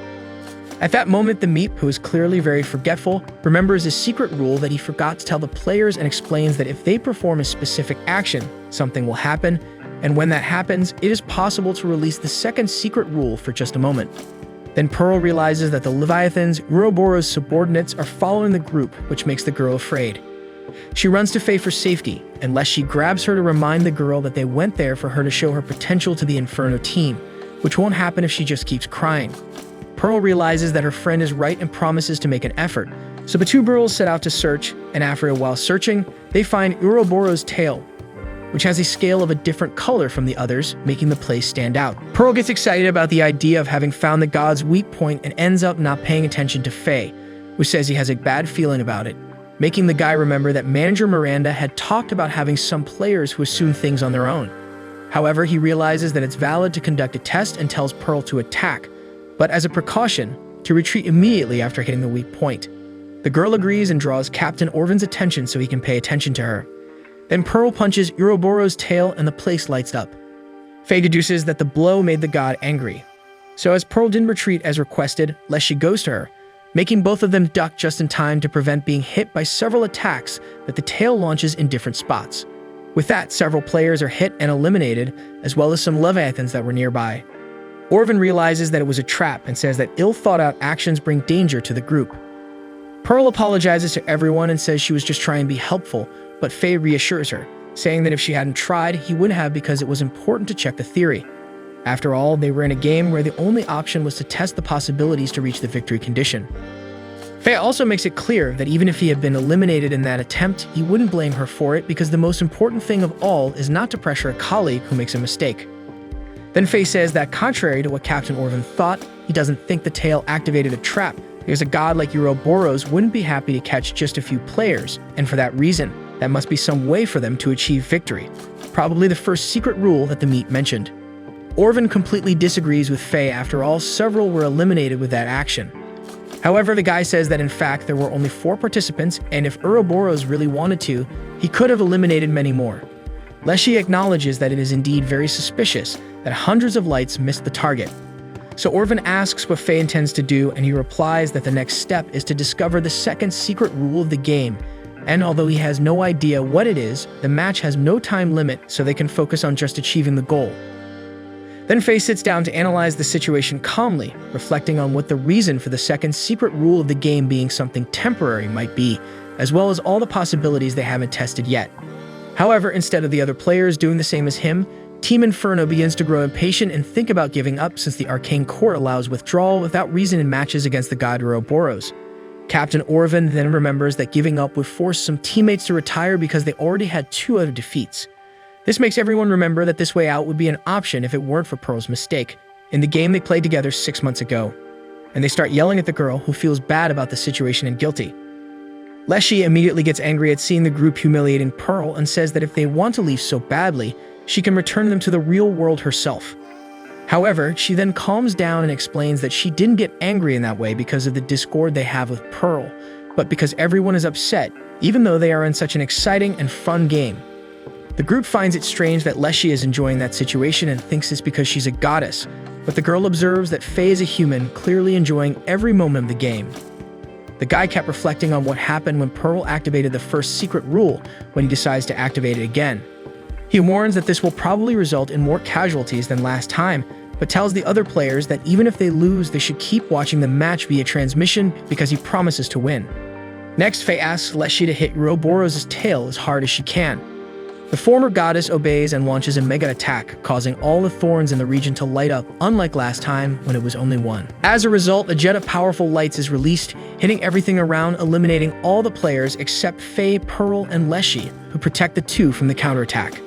At that moment, the Meep, who is clearly very forgetful, remembers a secret rule that he forgot to tell the players and explains that if they perform a specific action, something will happen, and when that happens, it is possible to release the second secret rule for just a moment. Then Pearl realizes that the Leviathans, Uroboros' subordinates, are following the group, which makes the girl afraid. She runs to Faye for safety, unless she grabs her to remind the girl that they went there for her to show her potential to the Inferno team, which won't happen if she just keeps crying. Pearl realizes that her friend is right and promises to make an effort, so the two girls set out to search, and after a while searching, they find Uroboros' tail, which has a scale of a different color from the others, making the place stand out. Pearl gets excited about the idea of having found the god's weak point and ends up not paying attention to Faye, who says he has a bad feeling about it, making the guy remember that manager Miranda had talked about having some players who assume things on their own. However, he realizes that it's valid to conduct a test and tells Pearl to attack, but as a precaution, to retreat immediately after hitting the weak point. The girl agrees and draws Captain Orvin's attention so he can pay attention to her. Then Pearl punches Uroboros' tail and the place lights up. Faye deduces that the blow made the god angry. So as Pearl didn't retreat as requested, Leshy goes to her, making both of them duck just in time to prevent being hit by several attacks that the tail launches in different spots. With that, several players are hit and eliminated, as well as some Leviathans that were nearby. Orvin realizes that it was a trap and says that ill-thought-out actions bring danger to the group. Pearl apologizes to everyone and says she was just trying to be helpful, but Faye reassures her, saying that if she hadn't tried, he wouldn't have because it was important to check the theory. After all, they were in a game where the only option was to test the possibilities to reach the victory condition. Faye also makes it clear that even if he had been eliminated in that attempt, he wouldn't blame her for it because the most important thing of all is not to pressure a colleague who makes a mistake. Then Faye says that contrary to what Captain Orvin thought, he doesn't think the tail activated a trap because a god like Uroboros wouldn't be happy to catch just a few players, and for that reason, That must be some way for them to achieve victory, probably the first secret rule that the meat mentioned. Orvin completely disagrees with Faye. After all, several were eliminated with that action. However, the guy says that in fact there were only 4 participants, and if Ouroboros really wanted to, he could have eliminated many more. Leshy acknowledges that it is indeed very suspicious that hundreds of lights missed the target. So Orvin asks what Faye intends to do, and he replies that the next step is to discover the second secret rule of the game. And although he has no idea what it is, the match has no time limit, so they can focus on just achieving the goal. Then Faye sits down to analyze the situation calmly, reflecting on what the reason for the second secret rule of the game being something temporary might be, as well as all the possibilities they haven't tested yet. However, instead of the other players doing the same as him, Team Inferno begins to grow impatient and think about giving up, since the Arcane Court allows withdrawal without reason in matches against the god Ouroboros. Captain Orvin then remembers that giving up would force some teammates to retire because they already had 2 other defeats. This makes everyone remember that this way out would be an option if it weren't for Pearl's mistake in the game they played together 6 months ago. And they start yelling at the girl, who feels bad about the situation and guilty. Leshy immediately gets angry at seeing the group humiliating Pearl and says that if they want to leave so badly, she can return them to the real world herself. However, she then calms down and explains that she didn't get angry in that way because of the discord they have with Pearl, but because everyone is upset, even though they are in such an exciting and fun game. The group finds it strange that Leshy is enjoying that situation and thinks it's because she's a goddess, but the girl observes that Faye is a human, clearly enjoying every moment of the game. The guy kept reflecting on what happened when Pearl activated the first secret rule when he decides to activate it again. He warns that this will probably result in more casualties than last time, but tells the other players that even if they lose, they should keep watching the match via transmission because he promises to win. Next, Faye asks Leshy to hit Ouroboros' tail as hard as she can. The former goddess obeys and launches a mega attack, causing all the thorns in the region to light up, unlike last time when it was only 1. As a result, a jet of powerful lights is released, hitting everything around, eliminating all the players except Faye, Pearl, and Leshy, who protect the 2 from the counterattack.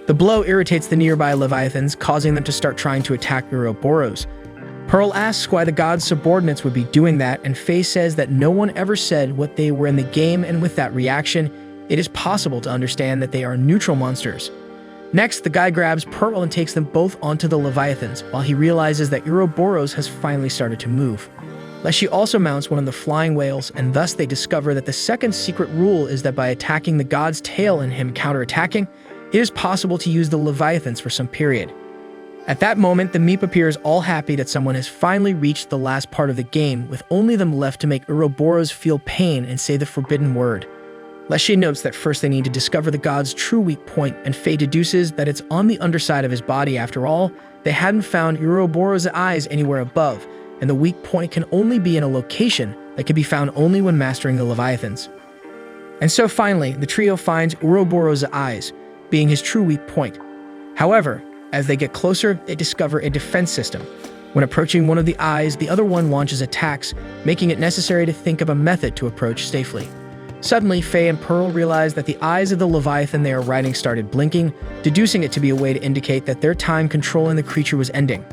The blow irritates the nearby Leviathans, causing them to start trying to attack Ouroboros. Pearl asks why the god's subordinates would be doing that, and Faye says that no one ever said what they were in the game, and with that reaction, it is possible to understand that they are neutral monsters. Next, the guy grabs Pearl and takes them both onto the Leviathans, while he realizes that Ouroboros has finally started to move. Leshy also mounts one of the flying whales, and thus they discover that the second secret rule is that by attacking the god's tail and him counterattacking, it is possible to use the Leviathans for some period. At that moment, the Meep appears all happy that someone has finally reached the last part of the game, with only them left to make Ouroboros feel pain and say the forbidden word. Leshy notes that first they need to discover the god's true weak point, and Faye deduces that it's on the underside of his body. After all, they hadn't found Ouroboros' eyes anywhere above, and the weak point can only be in a location that can be found only when mastering the Leviathans. And so finally, the trio finds Ouroboros' eyes, being his true weak point. However, as they get closer, they discover a defense system. When approaching one of the eyes, the other one launches attacks, making it necessary to think of a method to approach safely. Suddenly, Faye and Pearl realize that the eyes of the Leviathan they are riding started blinking, deducing it to be a way to indicate that their time controlling the creature was ending.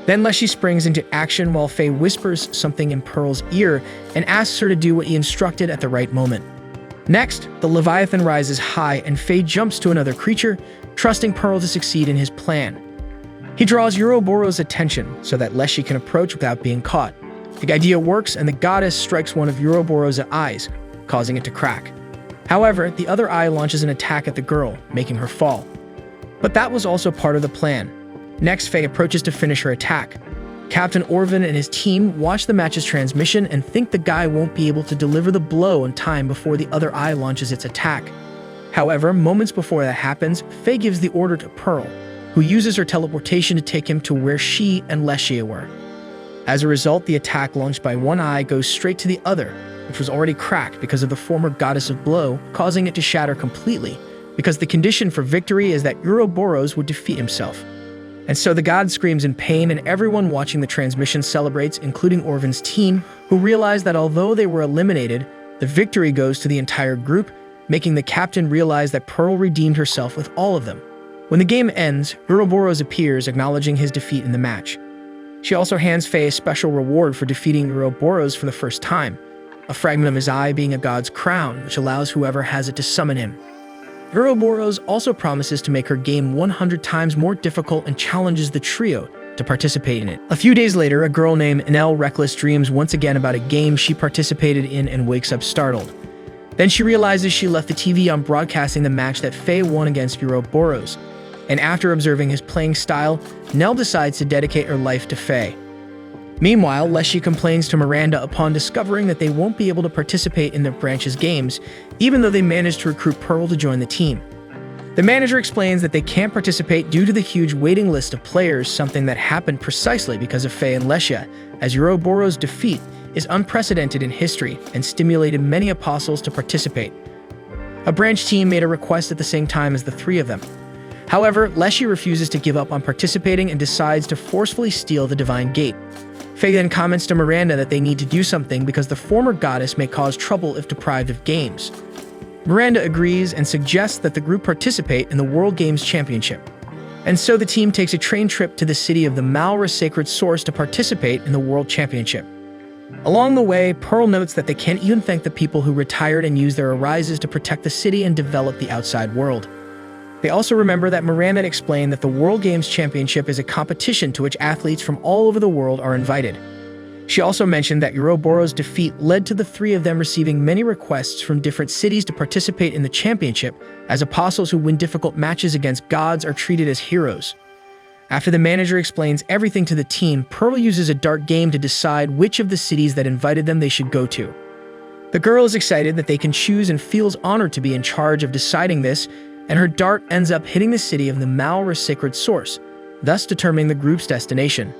Then Leshy springs into action while Faye whispers something in Pearl's ear and asks her to do what he instructed at the right moment. Next, the Leviathan rises high and Faye jumps to another creature, trusting Pearl to succeed in his plan. He draws Ouroboros' attention so that Leshy can approach without being caught. The idea works, and the goddess strikes one of Ouroboros' eyes, causing it to crack. However, the other eye launches an attack at the girl, making her fall. But that was also part of the plan. Next, Faye approaches to finish her attack. Captain Orvin and his team watch the match's transmission and think the guy won't be able to deliver the blow in time before the other eye launches its attack. However, moments before that happens, Faye gives the order to Pearl, who uses her teleportation to take him to where she and Leshy were. As a result, the attack launched by one eye goes straight to the other, which was already cracked because of the former goddess of blow, causing it to shatter completely, because the condition for victory is that Ouroboros would defeat himself. And so the god screams in pain, and everyone watching the transmission celebrates, including Orvin's team, who realize that although they were eliminated, the victory goes to the entire group, making the captain realize that Pearl redeemed herself with all of them. When the game ends, Ouroboros appears, acknowledging his defeat in the match. She also hands Faye a special reward for defeating Ouroboros for the first time. a fragment of his eye being a god's crown, which allows whoever has it to summon him. Ouroboros also promises to make her game 100 times more difficult and challenges the trio to participate in it. A few days later, a girl named Nell Reckless dreams once again about a game she participated in and wakes up startled. Then she realizes she left the TV on broadcasting the match that Faye won against Ouroboros, and after observing his playing style, Nell decides to dedicate her life to Faye. Meanwhile, Leshy complains to Miranda upon discovering that they won't be able to participate in their branch's games, even though they managed to recruit Pearl to join the team. The manager explains that they can't participate due to the huge waiting list of players, something that happened precisely because of Faye and Lesha, as Ouroboros' defeat is unprecedented in history and stimulated many apostles to participate. A branch team made a request at the same time as the three of them. However, Leshy refuses to give up on participating and decides to forcefully steal the Divine Gate. Faye then comments to Miranda that they need to do something because the former goddess may cause trouble if deprived of games. Miranda agrees and suggests that the group participate in the World Games Championship. And so the team takes a train trip to the city of the Malra Sacred Source to participate in the World Championship. Along the way, Pearl notes that they can't even thank the people who retired and used their arises to protect the city and develop the outside world. They also remember that Miranda had explained that the World Games Championship is a competition to which athletes from all over the world are invited. She also mentioned that Ouroboros' defeat led to the three of them receiving many requests from different cities to participate in the championship, as apostles who win difficult matches against gods are treated as heroes. After the manager explains everything to the team, Pearl uses a dark game to decide which of the cities that invited them they should go to. The girl is excited that they can choose and feels honored to be in charge of deciding this, and her dart ends up hitting the city of the Malra Sacred Source, thus determining the group's destination.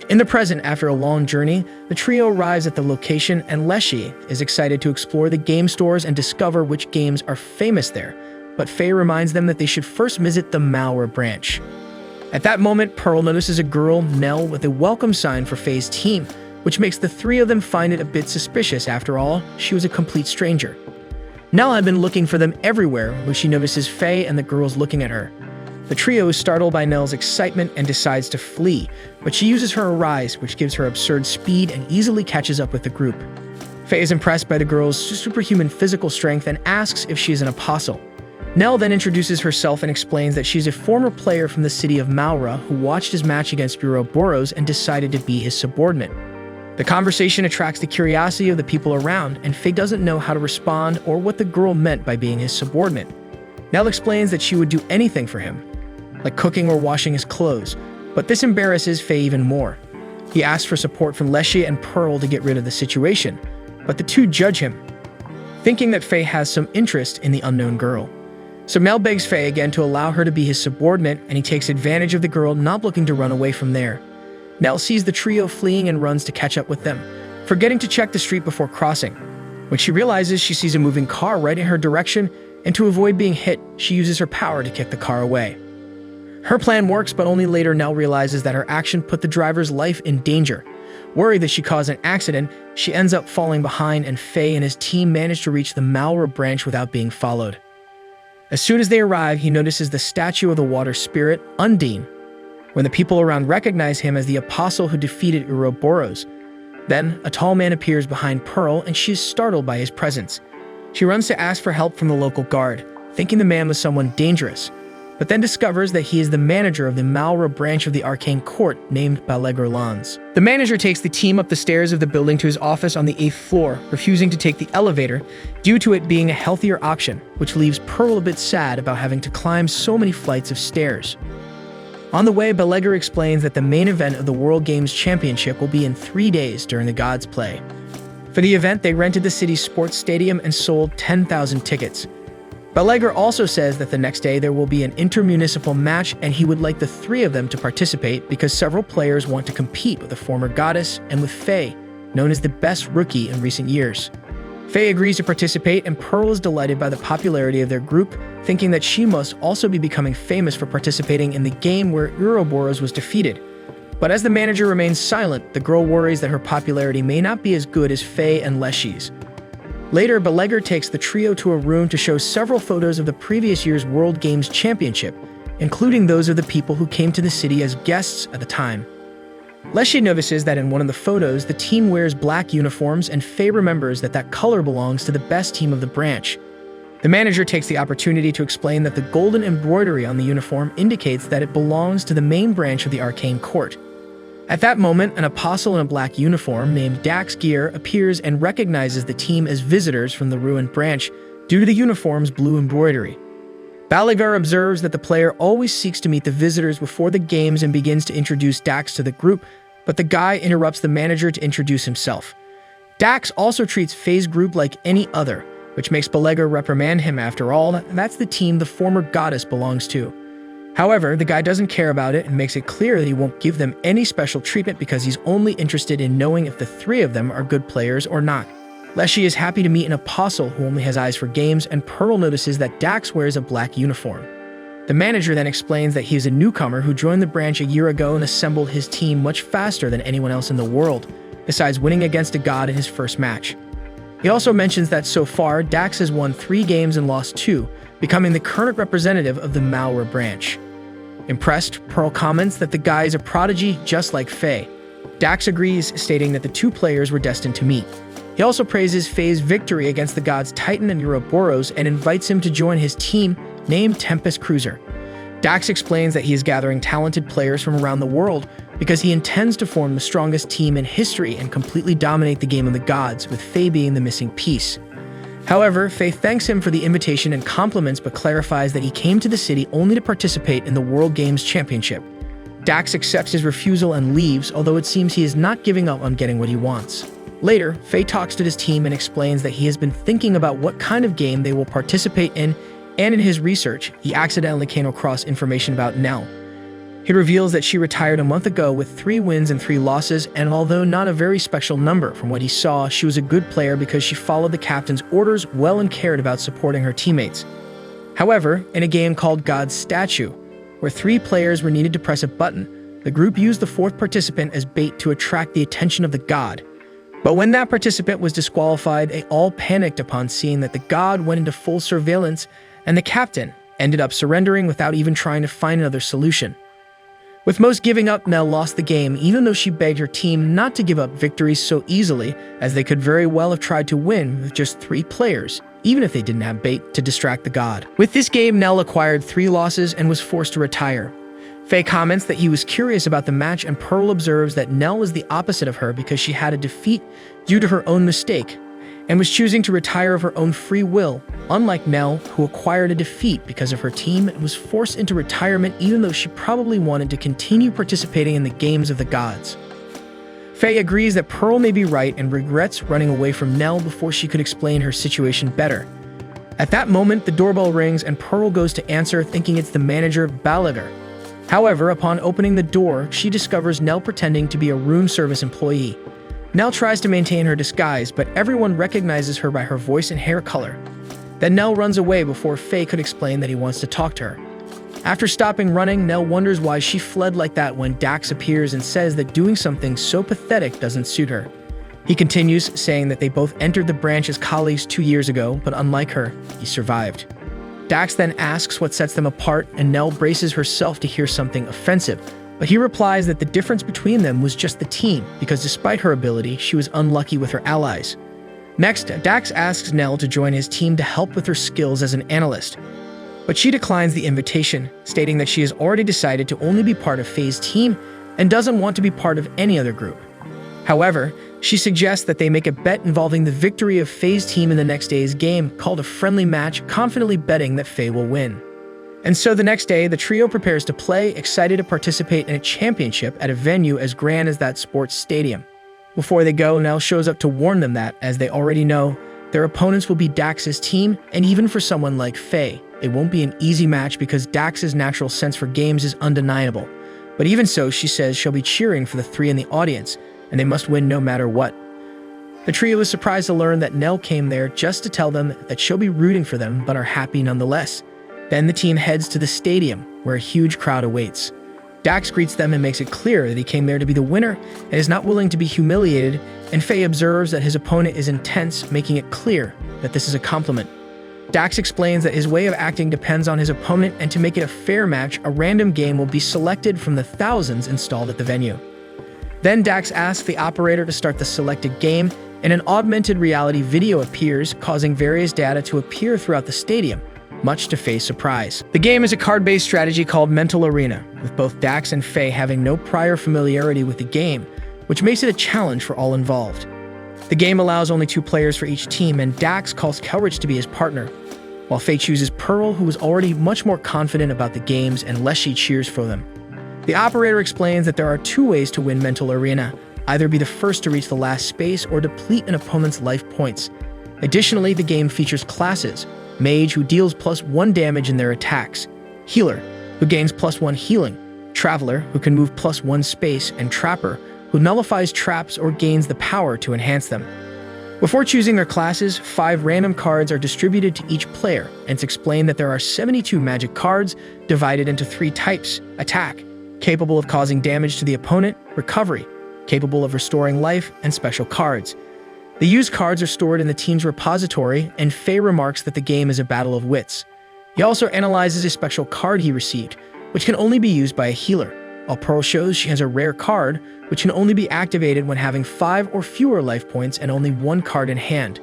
In the present, after a long journey, the trio arrives at the location and Leshy is excited to explore the game stores and discover which games are famous there, but Faye reminds them that they should first visit the Malra branch. At that moment, Pearl notices a girl, Nell, with a welcome sign for Faye's team, which makes the three of them find it a bit suspicious. After all, she was a complete stranger. Nell had been looking for them everywhere when she notices Faye and the girls looking at her. The trio is startled by Nell's excitement and decides to flee, but she uses her arise, which gives her absurd speed and easily catches up with the group. Faye is impressed by the girl's superhuman physical strength and asks if she is an apostle. Nell then introduces herself and explains that she's a former player from the city of Malra who watched his match against Ouroboros and decided to be his subordinate. The conversation attracts the curiosity of the people around, and Faye doesn't know how to respond or what the girl meant by being his subordinate. Nell explains that she would do anything for him, like cooking or washing his clothes, but this embarrasses Faye even more. He asks for support from Leshy and Pearl to get rid of the situation, but the two judge him, thinking that Faye has some interest in the unknown girl. So Nell begs Faye again to allow her to be his subordinate, and he takes advantage of the girl not looking to run away from there. Nell sees the trio fleeing and runs to catch up with them, forgetting to check the street before crossing. When she realizes she sees a moving car right in her direction, and to avoid being hit, she uses her power to kick the car away. Her plan works, but only later Nell realizes that her action put the driver's life in danger. Worried that she caused an accident, she ends up falling behind, and Faye and his team manage to reach the Malra branch without being followed. As soon as they arrive, he notices the statue of the water spirit, Undine, when the people around recognize him as the apostle who defeated Ouroboros. Then, a tall man appears behind Pearl, and she is startled by his presence. She runs to ask for help from the local guard, thinking the man was someone dangerous, but then discovers that he is the manager of the Malra branch of the Arcane Court, named Balegar Lans. The manager takes the team up the stairs of the building to his office on the 8th floor, refusing to take the elevator due to it being a healthier option, which leaves Pearl a bit sad about having to climb so many flights of stairs. On the way, Balegar explains that the main event of the World Games Championship will be in 3 days during the Gods' Play. For the event, they rented the city's sports stadium and sold 10,000 tickets. Balegar also says that the next day there will be an intermunicipal match, and he would like the three of them to participate because several players want to compete with the former goddess and with Faye, known as the best rookie in recent years. Faye agrees to participate, and Pearl is delighted by the popularity of their group, thinking that she must also be becoming famous for participating in the game where Ouroboros was defeated. But as the manager remains silent, the girl worries that her popularity may not be as good as Faye and Leshy's. Later, Balegar takes the trio to a room to show several photos of the previous year's World Games Championship, including those of the people who came to the city as guests at the time. Leshy notices that in one of the photos, the team wears black uniforms, and Faye remembers that that color belongs to the best team of the branch. The manager takes the opportunity to explain that the golden embroidery on the uniform indicates that it belongs to the main branch of the Arcane Court. At that moment, an apostle in a black uniform named Dax Gear appears and recognizes the team as visitors from the ruined branch due to the uniform's blue embroidery. Balagar observes that the player always seeks to meet the visitors before the games and begins to introduce Dax to the group, but the guy interrupts the manager to introduce himself. Dax also treats Faye's group like any other, which makes Balagar reprimand him. After all, that's the team the former goddess belongs to. However, the guy doesn't care about it and makes it clear that he won't give them any special treatment because he's only interested in knowing if the three of them are good players or not. Leshy is happy to meet an apostle who only has eyes for games, and Pearl notices that Dax wears a black uniform. The manager then explains that he is a newcomer who joined the branch a year ago and assembled his team much faster than anyone else in the world, besides winning against a god in his first match. He also mentions that so far, Dax has won 3 games and lost 2, becoming the current representative of the Malware branch. Impressed, Pearl comments that the guy is a prodigy just like Faye. Dax agrees, stating that the 2 players were destined to meet. He also praises Faye's victory against the gods Titan and Ouroboros and invites him to join his team, named Tempest Cruiser. Dax explains that he is gathering talented players from around the world because he intends to form the strongest team in history and completely dominate the game of the gods, with Faye being the missing piece. However, Faye thanks him for the invitation and compliments, but clarifies that he came to the city only to participate in the World Games Championship. Dax accepts his refusal and leaves, although it seems he is not giving up on getting what he wants. Later, Faye talks to his team and explains that he has been thinking about what kind of game they will participate in, and in his research, he accidentally came across information about Nell. He reveals that she retired a month ago with 3 wins and 3 losses, and although not a very special number from what he saw, she was a good player because she followed the captain's orders well and cared about supporting her teammates. However, in a game called God's Statue, where 3 players were needed to press a button, the group used the 4th participant as bait to attract the attention of the god. But when that participant was disqualified, they all panicked upon seeing that the god went into full surveillance, and the captain ended up surrendering without even trying to find another solution. With most giving up, Nell lost the game, even though she begged her team not to give up victories so easily, as they could very well have tried to win with just 3 players, even if they didn't have bait to distract the god. With this game, Nell acquired 3 losses and was forced to retire. Faye comments that he was curious about the match, and Pearl observes that Nell was the opposite of her because she had a defeat due to her own mistake, and was choosing to retire of her own free will, unlike Nell, who acquired a defeat because of her team and was forced into retirement even though she probably wanted to continue participating in the games of the gods. Faye agrees that Pearl may be right and regrets running away from Nell before she could explain her situation better. At that moment, the doorbell rings and Pearl goes to answer, thinking it's the manager, Balagar. However, upon opening the door, she discovers Nell pretending to be a room service employee. Nell tries to maintain her disguise, but everyone recognizes her by her voice and hair color. Then Nell runs away before Faye could explain that he wants to talk to her. After stopping running, Nell wonders why she fled like that when Dax appears and says that doing something so pathetic doesn't suit her. He continues, saying that they both entered the branch as colleagues 2 years ago, but unlike her, he survived. Dax then asks what sets them apart, and Nell braces herself to hear something offensive, but he replies that the difference between them was just the team, because despite her ability, she was unlucky with her allies. Next, Dax asks Nell to join his team to help with her skills as an analyst, but she declines the invitation, stating that she has already decided to only be part of Faye's team and doesn't want to be part of any other group. However, she suggests that they make a bet involving the victory of Faye's team in the next day's game, called a friendly match, confidently betting that Faye will win. And so the next day, the trio prepares to play, excited to participate in a championship at a venue as grand as that sports stadium. Before they go, Nell shows up to warn them that, as they already know, their opponents will be Dax's team, and even for someone like Faye, it won't be an easy match because Dax's natural sense for games is undeniable. But even so, she says she'll be cheering for the 3 in the audience, and they must win no matter what. The trio is surprised to learn that Nell came there just to tell them that she'll be rooting for them, but are happy nonetheless. Then the team heads to the stadium, where a huge crowd awaits. Dax greets them and makes it clear that he came there to be the winner and is not willing to be humiliated, and Faye observes that his opponent is intense, making it clear that this is a compliment. Dax explains that his way of acting depends on his opponent, and to make it a fair match, a random game will be selected from the thousands installed at the venue. Then Dax asks the operator to start the selected game, and an augmented reality video appears, causing various data to appear throughout the stadium, much to Faye's surprise. The game is a card-based strategy called Mental Arena, with both Dax and Faye having no prior familiarity with the game, which makes it a challenge for all involved. The game allows only 2 players for each team, and Dax calls Kelrich to be his partner, while Faye chooses Pearl, who is already much more confident about the games, and Leshy cheers for them. The operator explains that there are 2 ways to win Mental Arena: either be the first to reach the last space or deplete an opponent's life points. Additionally, the game features classes: Mage, who deals +1 damage in their attacks; Healer, who gains +1 healing; Traveler, who can move +1 space; and Trapper, who nullifies traps or gains the power to enhance them. Before choosing their classes, 5 random cards are distributed to each player, and it's explained that there are 72 magic cards divided into 3 types: Attack, capable of causing damage to the opponent; Recovery, capable of restoring life; and Special cards. The used cards are stored in the team's repository, and Faye remarks that the game is a battle of wits. He also analyzes a special card he received, which can only be used by a healer, while Pearl shows she has a rare card, which can only be activated when having 5 or fewer life points and only 1 card in hand.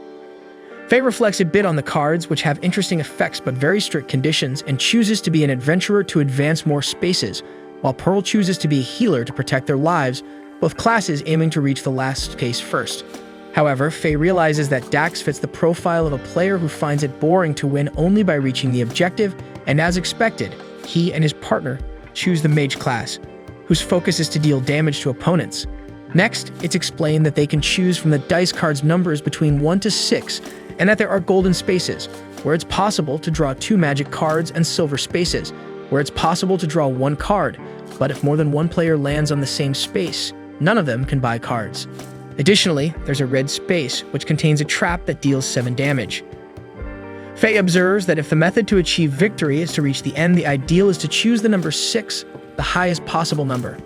Faye reflects a bit on the cards, which have interesting effects but very strict conditions, and chooses to be an adventurer to advance more spaces, while Pearl chooses to be a healer to protect their lives, both classes aiming to reach the last space first. However, Faye realizes that Dax fits the profile of a player who finds it boring to win only by reaching the objective, and as expected, he and his partner choose the Mage class, whose focus is to deal damage to opponents. Next, it's explained that they can choose from the dice card's numbers between 1 to 6, and that there are golden spaces, where it's possible to draw 2 magic cards, and silver spaces, where it's possible to draw 1 card, but if more than 1 player lands on the same space, none of them can buy cards. Additionally, there's a red space, which contains a trap that deals 7 damage. Faye observes that if the method to achieve victory is to reach the end, the ideal is to choose the number 6, the highest possible number.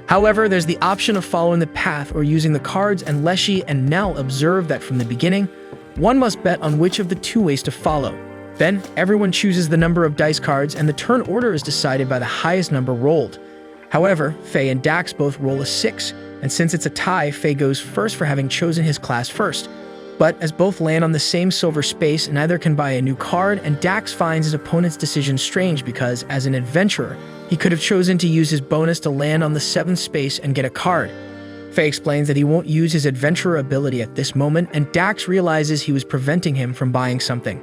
However, there's the option of following the path or using the cards, and Leshy and Nell observe that from the beginning, one must bet on which of the 2 ways to follow. Then, everyone chooses the number of dice cards, and the turn order is decided by the highest number rolled. However, Faye and Dax both roll a 6, and since it's a tie, Faye goes first for having chosen his class first. But as both land on the same silver space, neither can buy a new card, and Dax finds his opponent's decision strange because, as an adventurer, he could have chosen to use his bonus to land on the 7th space and get a card. Faye explains that he won't use his adventurer ability at this moment, and Dax realizes he was preventing him from buying something.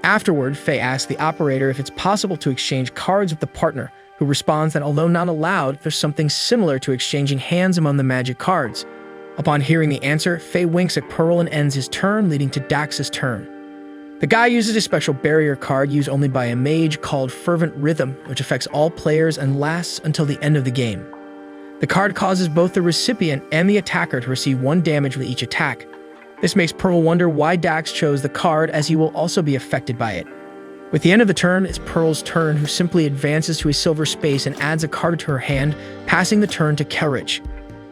Afterward, Faye asks the operator if it's possible to exchange cards with the partner, who responds that although not allowed, there's something similar to exchanging hands among the magic cards. Upon hearing the answer, Faye winks at Pearl and ends his turn, leading to Dax's turn. The guy uses a special barrier card used only by a mage called Fervent Rhythm, which affects all players and lasts until the end of the game. The card causes both the recipient and the attacker to receive 1 damage with each attack. This makes Pearl wonder why Dax chose the card, as he will also be affected by it. With the end of the turn, it's Pearl's turn, who simply advances to a silver space and adds a card to her hand, passing the turn to Kelrich.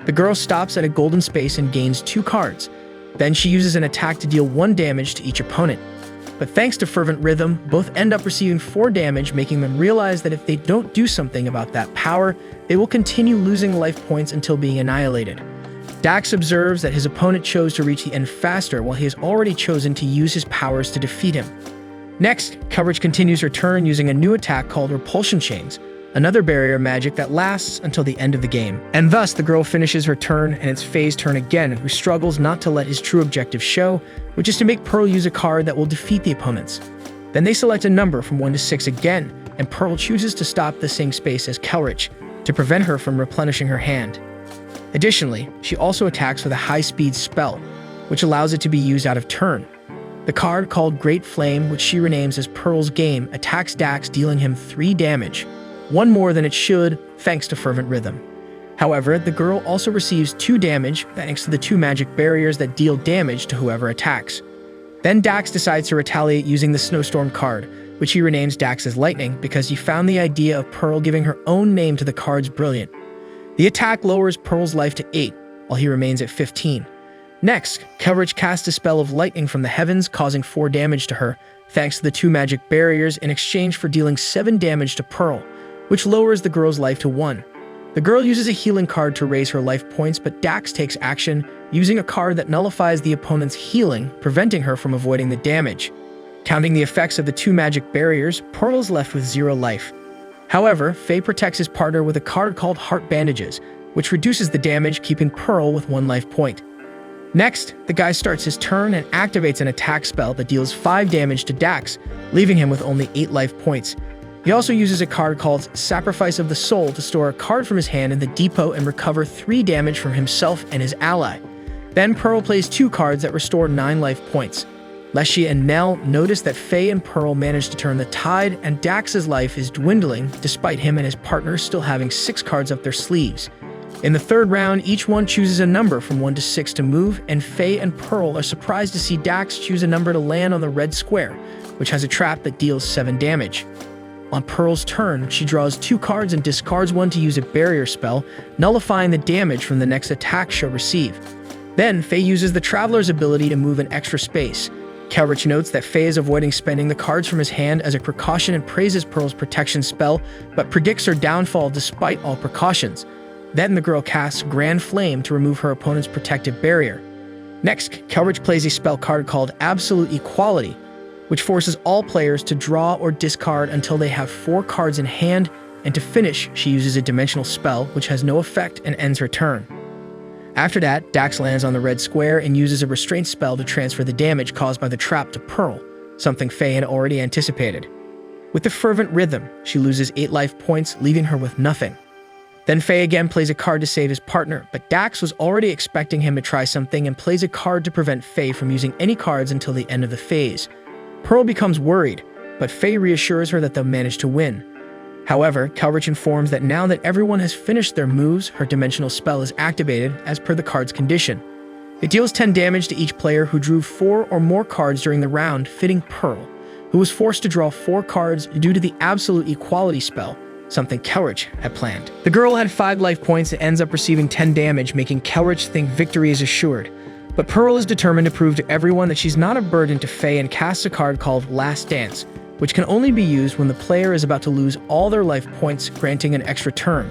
The girl stops at a golden space and gains 2 cards. Then she uses an attack to deal 1 damage to each opponent. But thanks to Fervent Rhythm, both end up receiving 4 damage, making them realize that if they don't do something about that power, they will continue losing life points until being annihilated. Dax observes that his opponent chose to reach the end faster, while he has already chosen to use his powers to defeat him. Next, Coverage continues her turn using a new attack called Repulsion Chains, another barrier magic that lasts until the end of the game. And thus, the girl finishes her turn, and it's Faye's turn again, who struggles not to let his true objective show, which is to make Pearl use a card that will defeat the opponents. Then they select a number from 1 to 6 again, and Pearl chooses to stop the same space as Kelrich, to prevent her from replenishing her hand. Additionally, she also attacks with a high-speed spell, which allows it to be used out of turn. The card called Great Flame, which she renames as Pearl's Game, attacks Dax, dealing him 3 damage, 1 more than it should, thanks to Fervent Rhythm. However, the girl also receives 2 damage, thanks to the 2 magic barriers that deal damage to whoever attacks. Then Dax decides to retaliate using the Snowstorm card, which he renames Dax as Lightning because he found the idea of Pearl giving her own name to the cards brilliant. The attack lowers Pearl's life to 8, while he remains at 15. Next, Kelrich casts a spell of lightning from the heavens, causing 4 damage to her, thanks to the 2 magic barriers, in exchange for dealing 7 damage to Pearl, which lowers the girl's life to 1. The girl uses a healing card to raise her life points, but Dax takes action, using a card that nullifies the opponent's healing, preventing her from avoiding the damage. Counting the effects of the two magic barriers, Pearl is left with 0 life. However, Faye protects his partner with a card called Heart Bandages, which reduces the damage, keeping Pearl with 1 life point. Next, the guy starts his turn and activates an attack spell that deals 5 damage to Dax, leaving him with only 8 life points. He also uses a card called Sacrifice of the Soul to store a card from his hand in the depot and recover 3 damage from himself and his ally. Then Pearl plays 2 cards that restore 9 life points. Leshy and Nell notice that Faye and Pearl manage to turn the tide, and Dax's life is dwindling, despite him and his partner still having 6 cards up their sleeves. In the 3rd round, each one chooses a number from 1 to 6 to move, and Faye and Pearl are surprised to see Dax choose a number to land on the red square, which has a trap that deals 7 damage. On Pearl's turn, she draws 2 cards and discards 1 to use a barrier spell, nullifying the damage from the next attack she'll receive. Then, Faye uses the Traveler's ability to move an extra space. Kelrich notes that Faye is avoiding spending the cards from his hand as a precaution and praises Pearl's protection spell, but predicts her downfall despite all precautions. Then the girl casts Grand Flame to remove her opponent's protective barrier. Next, Kelrich plays a spell card called Absolute Equality, which forces all players to draw or discard until they have 4 cards in hand, and to finish, she uses a dimensional spell, which has no effect and ends her turn. After that, Dax lands on the red square and uses a restraint spell to transfer the damage caused by the trap to Pearl, something Faye had already anticipated. With the Fervent Rhythm, she loses 8 life points, leaving her with nothing. Then Faye again plays a card to save his partner, but Dax was already expecting him to try something and plays a card to prevent Faye from using any cards until the end of the phase. Pearl becomes worried, but Faye reassures her that they'll manage to win. However, Kelrich informs that now that everyone has finished their moves, her dimensional spell is activated as per the card's condition. It deals 10 damage to each player who drew 4 or more cards during the round, fitting Pearl, who was forced to draw 4 cards due to the Absolute Equality spell, something Kelrich had planned. The girl had 5 life points and ends up receiving 10 damage, making Kelrich think victory is assured. But Pearl is determined to prove to everyone that she's not a burden to Faye and casts a card called Last Dance, which can only be used when the player is about to lose all their life points, granting an extra turn.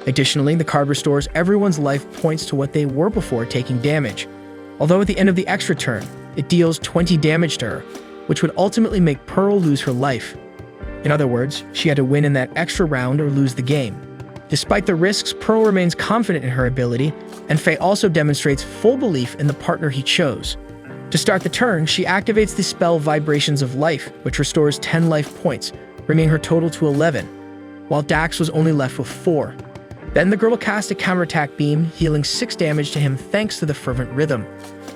Additionally, the card restores everyone's life points to what they were before taking damage. Although at the end of the extra turn, it deals 20 damage to her, which would ultimately make Pearl lose her life. In other words, she had to win in that extra round or lose the game. Despite the risks, Pearl remains confident in her ability, and Faye also demonstrates full belief in the partner he chose. To start the turn, she activates the spell Vibrations of Life, which restores 10 life points, bringing her total to 11, while Dax was only left with 4. Then the girl casts a counterattack beam, healing 6 damage to him thanks to the Fervent Rhythm.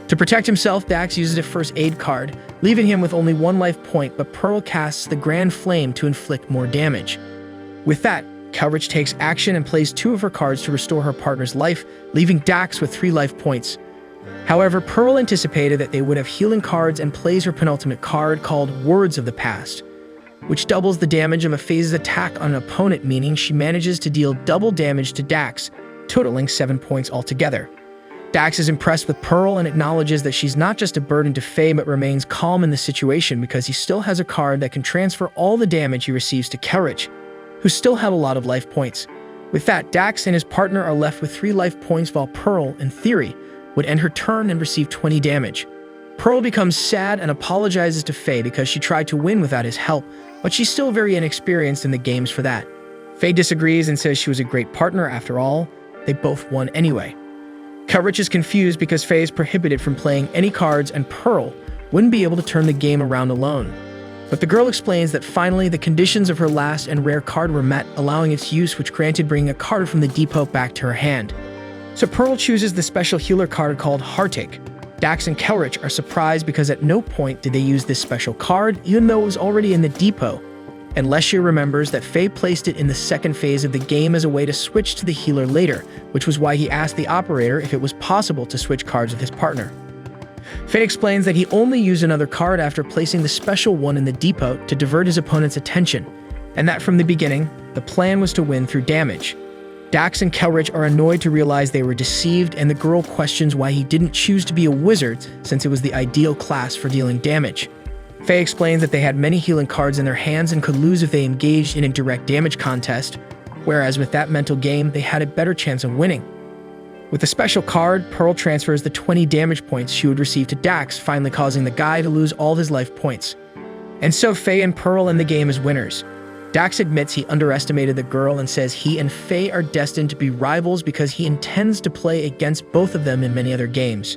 To protect himself, Dax uses a first aid card, leaving him with only 1 life point, but Pearl casts the Grand Flame to inflict more damage. With that, Kelrich takes action and plays 2 of her cards to restore her partner's life, leaving Dax with 3 life points. However, Pearl anticipated that they would have healing cards and plays her penultimate card called Words of the Past, which doubles the damage of a phase's attack on an opponent, meaning she manages to deal double damage to Dax, totaling 7 points altogether. Dax is impressed with Pearl and acknowledges that she's not just a burden to Faye but remains calm in the situation because he still has a card that can transfer all the damage he receives to Kelrich, who still have a lot of life points. With that, Dax and his partner are left with 3 life points, while Pearl, in theory, would end her turn and receive 20 damage. Pearl becomes sad and apologizes to Faye because she tried to win without his help, but she's still very inexperienced in the games for that. Faye disagrees and says she was a great partner after all. They both won anyway. Kelrich is confused because Faye is prohibited from playing any cards and Pearl wouldn't be able to turn the game around alone. But the girl explains that finally the conditions of her last and rare card were met, allowing its use, which granted bringing a card from the depot back to her hand. So Pearl chooses the special healer card called Heartache. Dax and Kelrich are surprised because at no point did they use this special card, even though it was already in the depot. And Leshy remembers that Faye placed it in the second phase of the game as a way to switch to the healer later, which was why he asked the operator if it was possible to switch cards with his partner. Faye explains that he only used another card after placing the special one in the depot to divert his opponent's attention, and that from the beginning, the plan was to win through damage. Dax and Kelrich are annoyed to realize they were deceived, and the girl questions why he didn't choose to be a wizard since it was the ideal class for dealing damage. Faye explains that they had many healing cards in their hands and could lose if they engaged in a direct damage contest, whereas with that mental game, they had a better chance of winning. With a special card, Pearl transfers the 20 damage points she would receive to Dax, finally causing the guy to lose all his life points. And so Faye and Pearl end the game as winners. Dax admits he underestimated the girl and says he and Faye are destined to be rivals because he intends to play against both of them in many other games.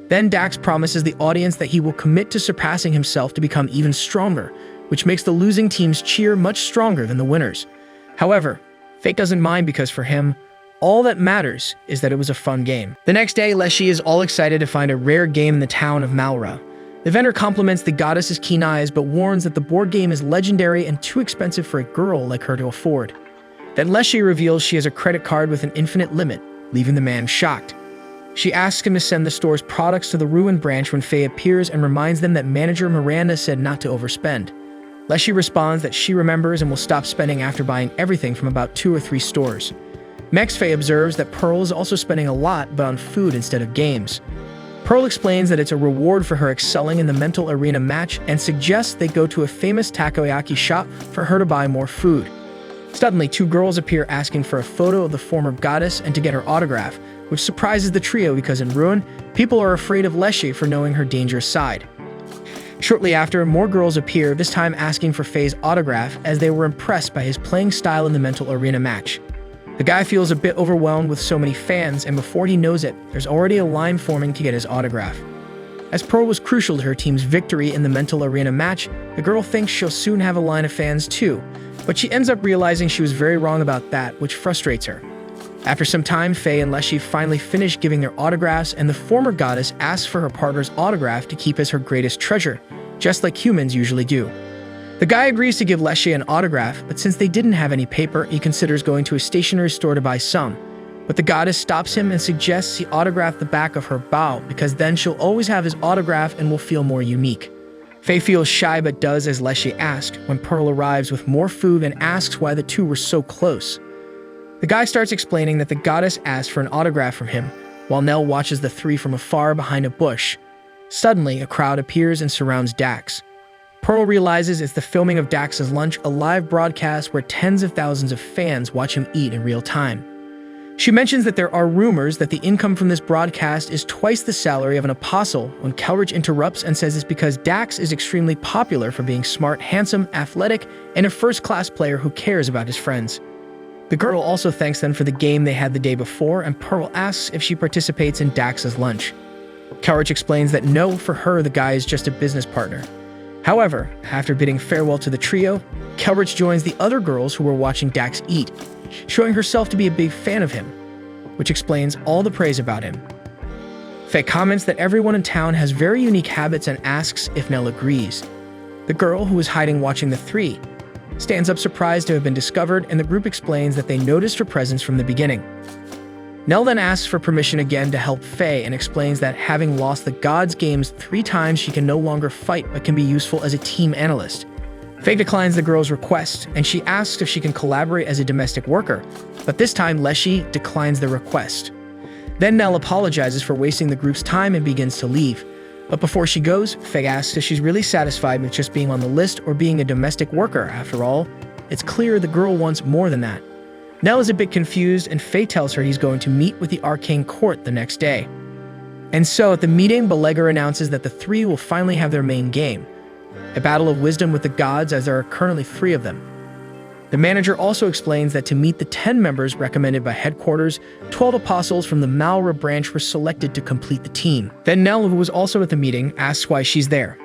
Then Dax promises the audience that he will commit to surpassing himself to become even stronger, which makes the losing teams cheer much stronger than the winners. However, Faye doesn't mind because for him, all that matters is that it was a fun game. The next day, Leshy is all excited to find a rare game in the town of Malra. The vendor compliments the goddess's keen eyes but warns that the board game is legendary and too expensive for a girl like her to afford. Then Leshy reveals she has a credit card with an infinite limit, leaving the man shocked. She asks him to send the store's products to the ruined branch when Faye appears and reminds them that manager Miranda said not to overspend. Leshy responds that she remembers and will stop spending after buying everything from about 2 or 3 stores. Next, Faye observes that Pearl is also spending a lot but on food instead of games. Pearl explains that it's a reward for her excelling in the mental arena match and suggests they go to a famous takoyaki shop for her to buy more food. Suddenly, 2 girls appear asking for a photo of the former goddess and to get her autograph, which surprises the trio because in Ruin, people are afraid of Leshy for knowing her dangerous side. Shortly after, more girls appear, this time asking for Faye's autograph as they were impressed by his playing style in the mental arena match. The guy feels a bit overwhelmed with so many fans, and before he knows it, there's already a line forming to get his autograph. As Pearl was crucial to her team's victory in the mental arena match, the girl thinks she'll soon have a line of fans too, but she ends up realizing she was very wrong about that, which frustrates her. After some time, Faye and Leshy finally finish giving their autographs, and the former goddess asks for her partner's autograph to keep as her greatest treasure, just like humans usually do. The guy agrees to give Leshy an autograph, but since they didn't have any paper, he considers going to a stationery store to buy some. But the goddess stops him and suggests he autograph the back of her bow, because then she'll always have his autograph and will feel more unique. Faye feels shy but does as Leshy asked when Pearl arrives with more food and asks why the two were so close. The guy starts explaining that the goddess asked for an autograph from him, while Nell watches the 3 from afar behind a bush. Suddenly, a crowd appears and surrounds Dax. Pearl realizes it's the filming of Dax's lunch, a live broadcast where tens of thousands of fans watch him eat in real time. She mentions that there are rumors that the income from this broadcast is twice the salary of an apostle when Kelridge interrupts and says it's because Dax is extremely popular for being smart, handsome, athletic, and a first-class player who cares about his friends. The girl also thanks them for the game they had the day before, and Pearl asks if she participates in Dax's lunch. Kelridge explains that no, for her, the guy is just a business partner. However, after bidding farewell to the trio, Kelridge joins the other girls who were watching Dax eat, showing herself to be a big fan of him, which explains all the praise about him. Faye comments that everyone in town has very unique habits and asks if Nell agrees. The girl, who was hiding watching the 3, stands up surprised to have been discovered, and the group explains that they noticed her presence from the beginning. Nell then asks for permission again to help Faye and explains that having lost the gods games 3 times, she can no longer fight but can be useful as a team analyst. Faye declines the girl's request, and she asks if she can collaborate as a domestic worker, but this time Leshy declines the request. Then Nell apologizes for wasting the group's time and begins to leave. But before she goes, Faye asks if she's really satisfied with just being on the list or being a domestic worker. After all, it's clear the girl wants more than that. Nell is a bit confused, and Faye tells her he's going to meet with the Arcane Court the next day. And so at the meeting, Belegar announces that the 3 will finally have their main game, a battle of wisdom with the gods, as there are currently 3 of them. The manager also explains that to meet the 10 members recommended by headquarters, 12 apostles from the Malra branch were selected to complete the team. Then Nell, who was also at the meeting, asks why she's there.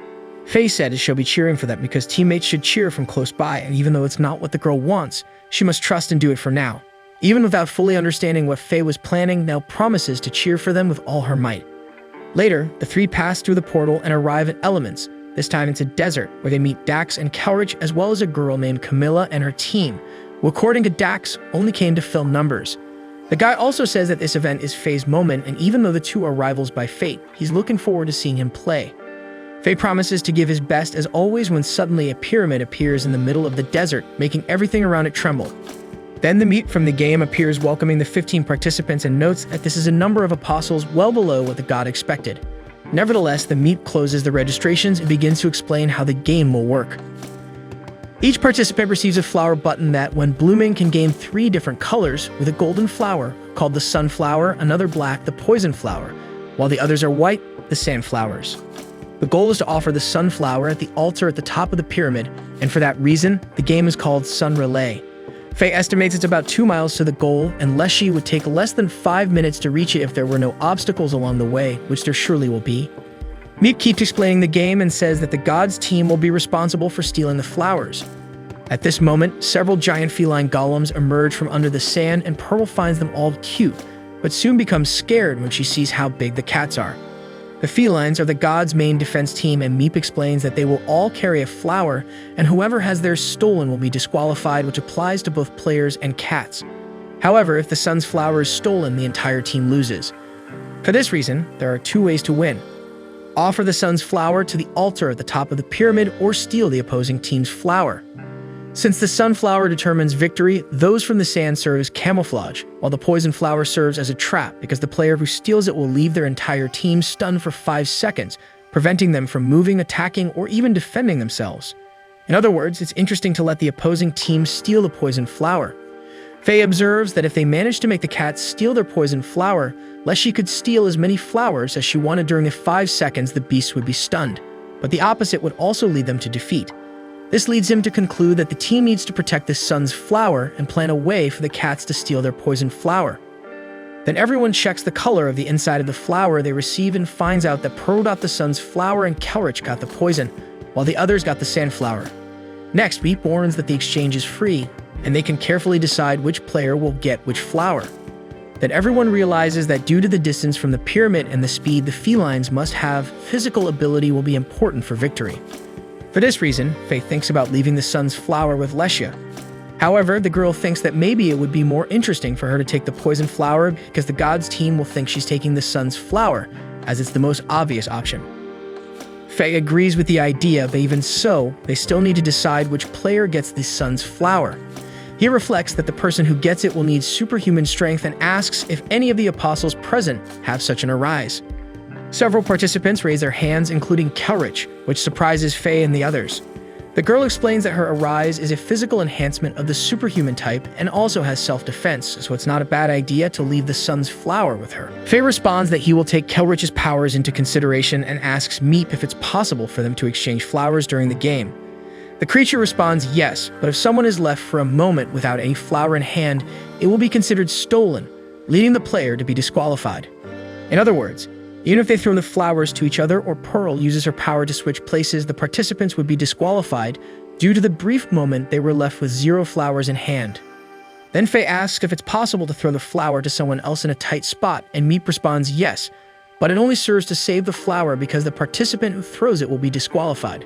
Faye said she'll be cheering for them because teammates should cheer from close by, and even though it's not what the girl wants, she must trust and do it for now. Even without fully understanding what Faye was planning, Nell promises to cheer for them with all her might. Later, the 3 pass through the portal and arrive at Elements. This time it's a desert, where they meet Dax and Kelridge, as well as a girl named Camilla and her team, who according to Dax only came to fill numbers. The guy also says that this event is Faye's moment, and even though the 2 are rivals by fate, he's looking forward to seeing him play. Faye promises to give his best as always when suddenly a pyramid appears in the middle of the desert, making everything around it tremble. Then the meat from the game appears welcoming the 15 participants and notes that this is a number of apostles well below what the god expected. Nevertheless, the meat closes the registrations and begins to explain how the game will work. Each participant receives a flower button that, when blooming, can gain 3 different colors, with a golden flower, called the sunflower, another black, the poison flower, while the others are white, the sandflowers. The goal is to offer the sunflower at the altar at the top of the pyramid, and for that reason, the game is called Sun Relay. Faye estimates it's about 2 miles to the goal, and Leshy would take less than 5 minutes to reach it if there were no obstacles along the way, which there surely will be. Meep keeps explaining the game and says that the gods' team will be responsible for stealing the flowers. At this moment, several giant feline golems emerge from under the sand, and Pearl finds them all cute, but soon becomes scared when she sees how big the cats are. The felines are the gods' main defense team, and Meep explains that they will all carry a flower, and whoever has theirs stolen will be disqualified, which applies to both players and cats. However, if the sun's flower is stolen, the entire team loses. For this reason, there are 2 ways to win. Offer the sun's flower to the altar at the top of the pyramid, or steal the opposing team's flower. Since the sunflower determines victory, those from the sand serve as camouflage, while the poison flower serves as a trap because the player who steals it will leave their entire team stunned for 5 seconds, preventing them from moving, attacking, or even defending themselves. In other words, it's interesting to let the opposing team steal the poison flower. Faye observes that if they manage to make the cats steal their poison flower, Leshy could steal as many flowers as she wanted during the 5 seconds the beasts would be stunned, but the opposite would also lead them to defeat. This leads him to conclude that the team needs to protect the sun's flower and plan a way for the cats to steal their poison flower. Then everyone checks the color of the inside of the flower they receive and finds out that Pearl got the sun's flower and Kelrich got the poison, while the others got the sandflower. Next, Beep warns that the exchange is free, and they can carefully decide which player will get which flower. Then everyone realizes that due to the distance from the pyramid and the speed the felines must have, physical ability will be important for victory. For this reason, Faye thinks about leaving the sun's flower with Lesha. However, the girl thinks that maybe it would be more interesting for her to take the poison flower because the gods' team will think she's taking the sun's flower, as it's the most obvious option. Faye agrees with the idea, but even so, they still need to decide which player gets the sun's flower. He reflects that the person who gets it will need superhuman strength and asks if any of the apostles present have such an arise. Several participants raise their hands, including Kelrich, which surprises Faye and the others. The girl explains that her arise is a physical enhancement of the superhuman type and also has self-defense, so it's not a bad idea to leave the sun's flower with her. Faye responds that he will take Kelrich's powers into consideration and asks Meep if it's possible for them to exchange flowers during the game. The creature responds yes, but if someone is left for a moment without any flower in hand, it will be considered stolen, leading the player to be disqualified. In other words, even if they throw the flowers to each other or Pearl uses her power to switch places, the participants would be disqualified due to the brief moment they were left with 0 flowers in hand. Then Faye asks if it's possible to throw the flower to someone else in a tight spot, and Meep responds yes, but it only serves to save the flower because the participant who throws it will be disqualified.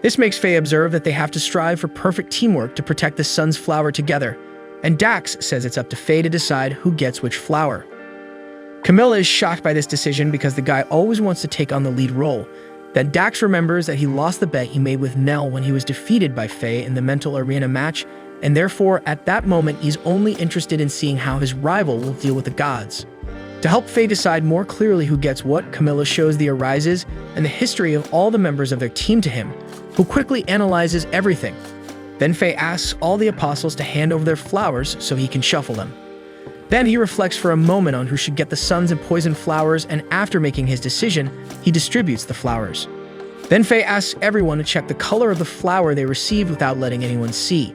This makes Faye observe that they have to strive for perfect teamwork to protect the sun's flower together, and Dax says it's up to Faye to decide who gets which flower. Camilla is shocked by this decision because the guy always wants to take on the lead role. Then Dax remembers that he lost the bet he made with Nell when he was defeated by Faye in the mental arena match, and therefore at that moment he's only interested in seeing how his rival will deal with the gods. To help Faye decide more clearly who gets what, Camilla shows the arises and the history of all the members of their team to him, who quickly analyzes everything. Then Faye asks all the apostles to hand over their flowers so he can shuffle them. Then he reflects for a moment on who should get the suns and poison flowers, and after making his decision, he distributes the flowers. Then Faye asks everyone to check the color of the flower they received without letting anyone see.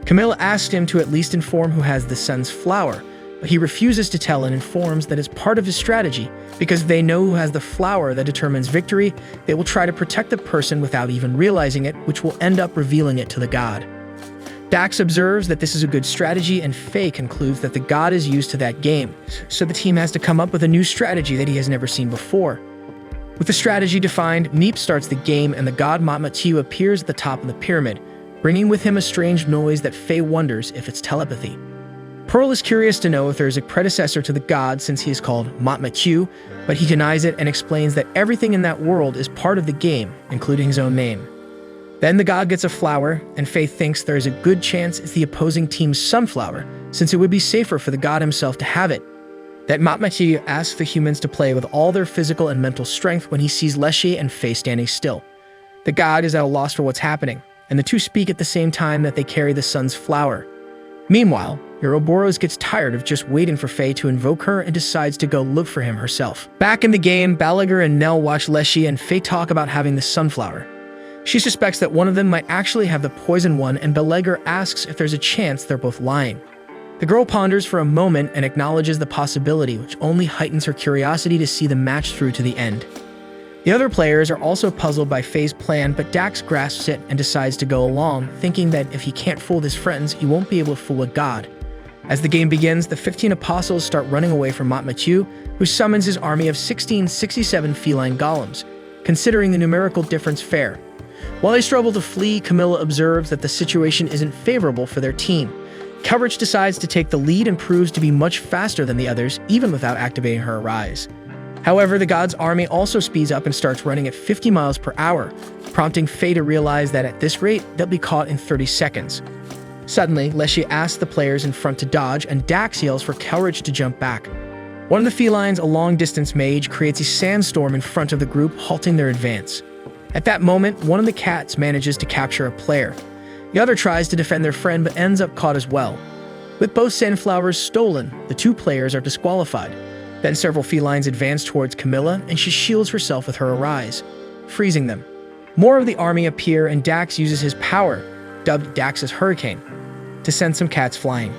Camilla asks him to at least inform who has the sun's flower, but he refuses to tell and informs that as part of his strategy, because if they know who has the flower that determines victory, they will try to protect the person without even realizing it, which will end up revealing it to the god. Dax observes that this is a good strategy, and Faye concludes that the god is used to that game, so the team has to come up with a new strategy that he has never seen before. With the strategy defined, Meep starts the game and the god Matmatiu appears at the top of the pyramid, bringing with him a strange noise that Faye wonders if it's telepathy. Pearl is curious to know if there is a predecessor to the god since he is called Matmatiu, but he denies it and explains that everything in that world is part of the game, including his own name. Then the god gets a flower, and Faye thinks there is a good chance it's the opposing team's sunflower, since it would be safer for the god himself to have it. That Matmatiu asks the humans to play with all their physical and mental strength when he sees Leshy and Faye standing still. The god is at a loss for what's happening, and the two speak at the same time that they carry the sun's flower. Meanwhile, Ouroboros gets tired of just waiting for Faye to invoke her and decides to go look for him herself. Back in the game, Balaguer and Nell watch Leshy and Faye talk about having the sunflower. She suspects that one of them might actually have the poison one, and Balaguer asks if there's a chance they're both lying. The girl ponders for a moment and acknowledges the possibility, which only heightens her curiosity to see the match through to the end. The other players are also puzzled by Faye's plan, but Dax grasps it and decides to go along, thinking that if he can't fool his friends, he won't be able to fool a god. As the game begins, the 15 apostles start running away from Mathieu, who summons his army of 1667 feline golems, considering the numerical difference fair. While they struggle to flee, Camilla observes that the situation isn't favorable for their team. Coverage decides to take the lead and proves to be much faster than the others, even without activating her Arise. However, the god's army also speeds up and starts running at 50 miles per hour, prompting Faye to realize that at this rate, they'll be caught in 30 seconds. Suddenly, Leshy asks the players in front to dodge, and Dax yells for Courage to jump back. One of the felines, a long-distance mage, creates a sandstorm in front of the group, halting their advance. At that moment, one of the cats manages to capture a player. The other tries to defend their friend but ends up caught as well. With both sandflowers stolen, the two players are disqualified. Then several felines advance towards Camilla, and she shields herself with her Arise, freezing them. More of the army appear, and Dax uses his power, dubbed Dax's Hurricane, to send some cats flying.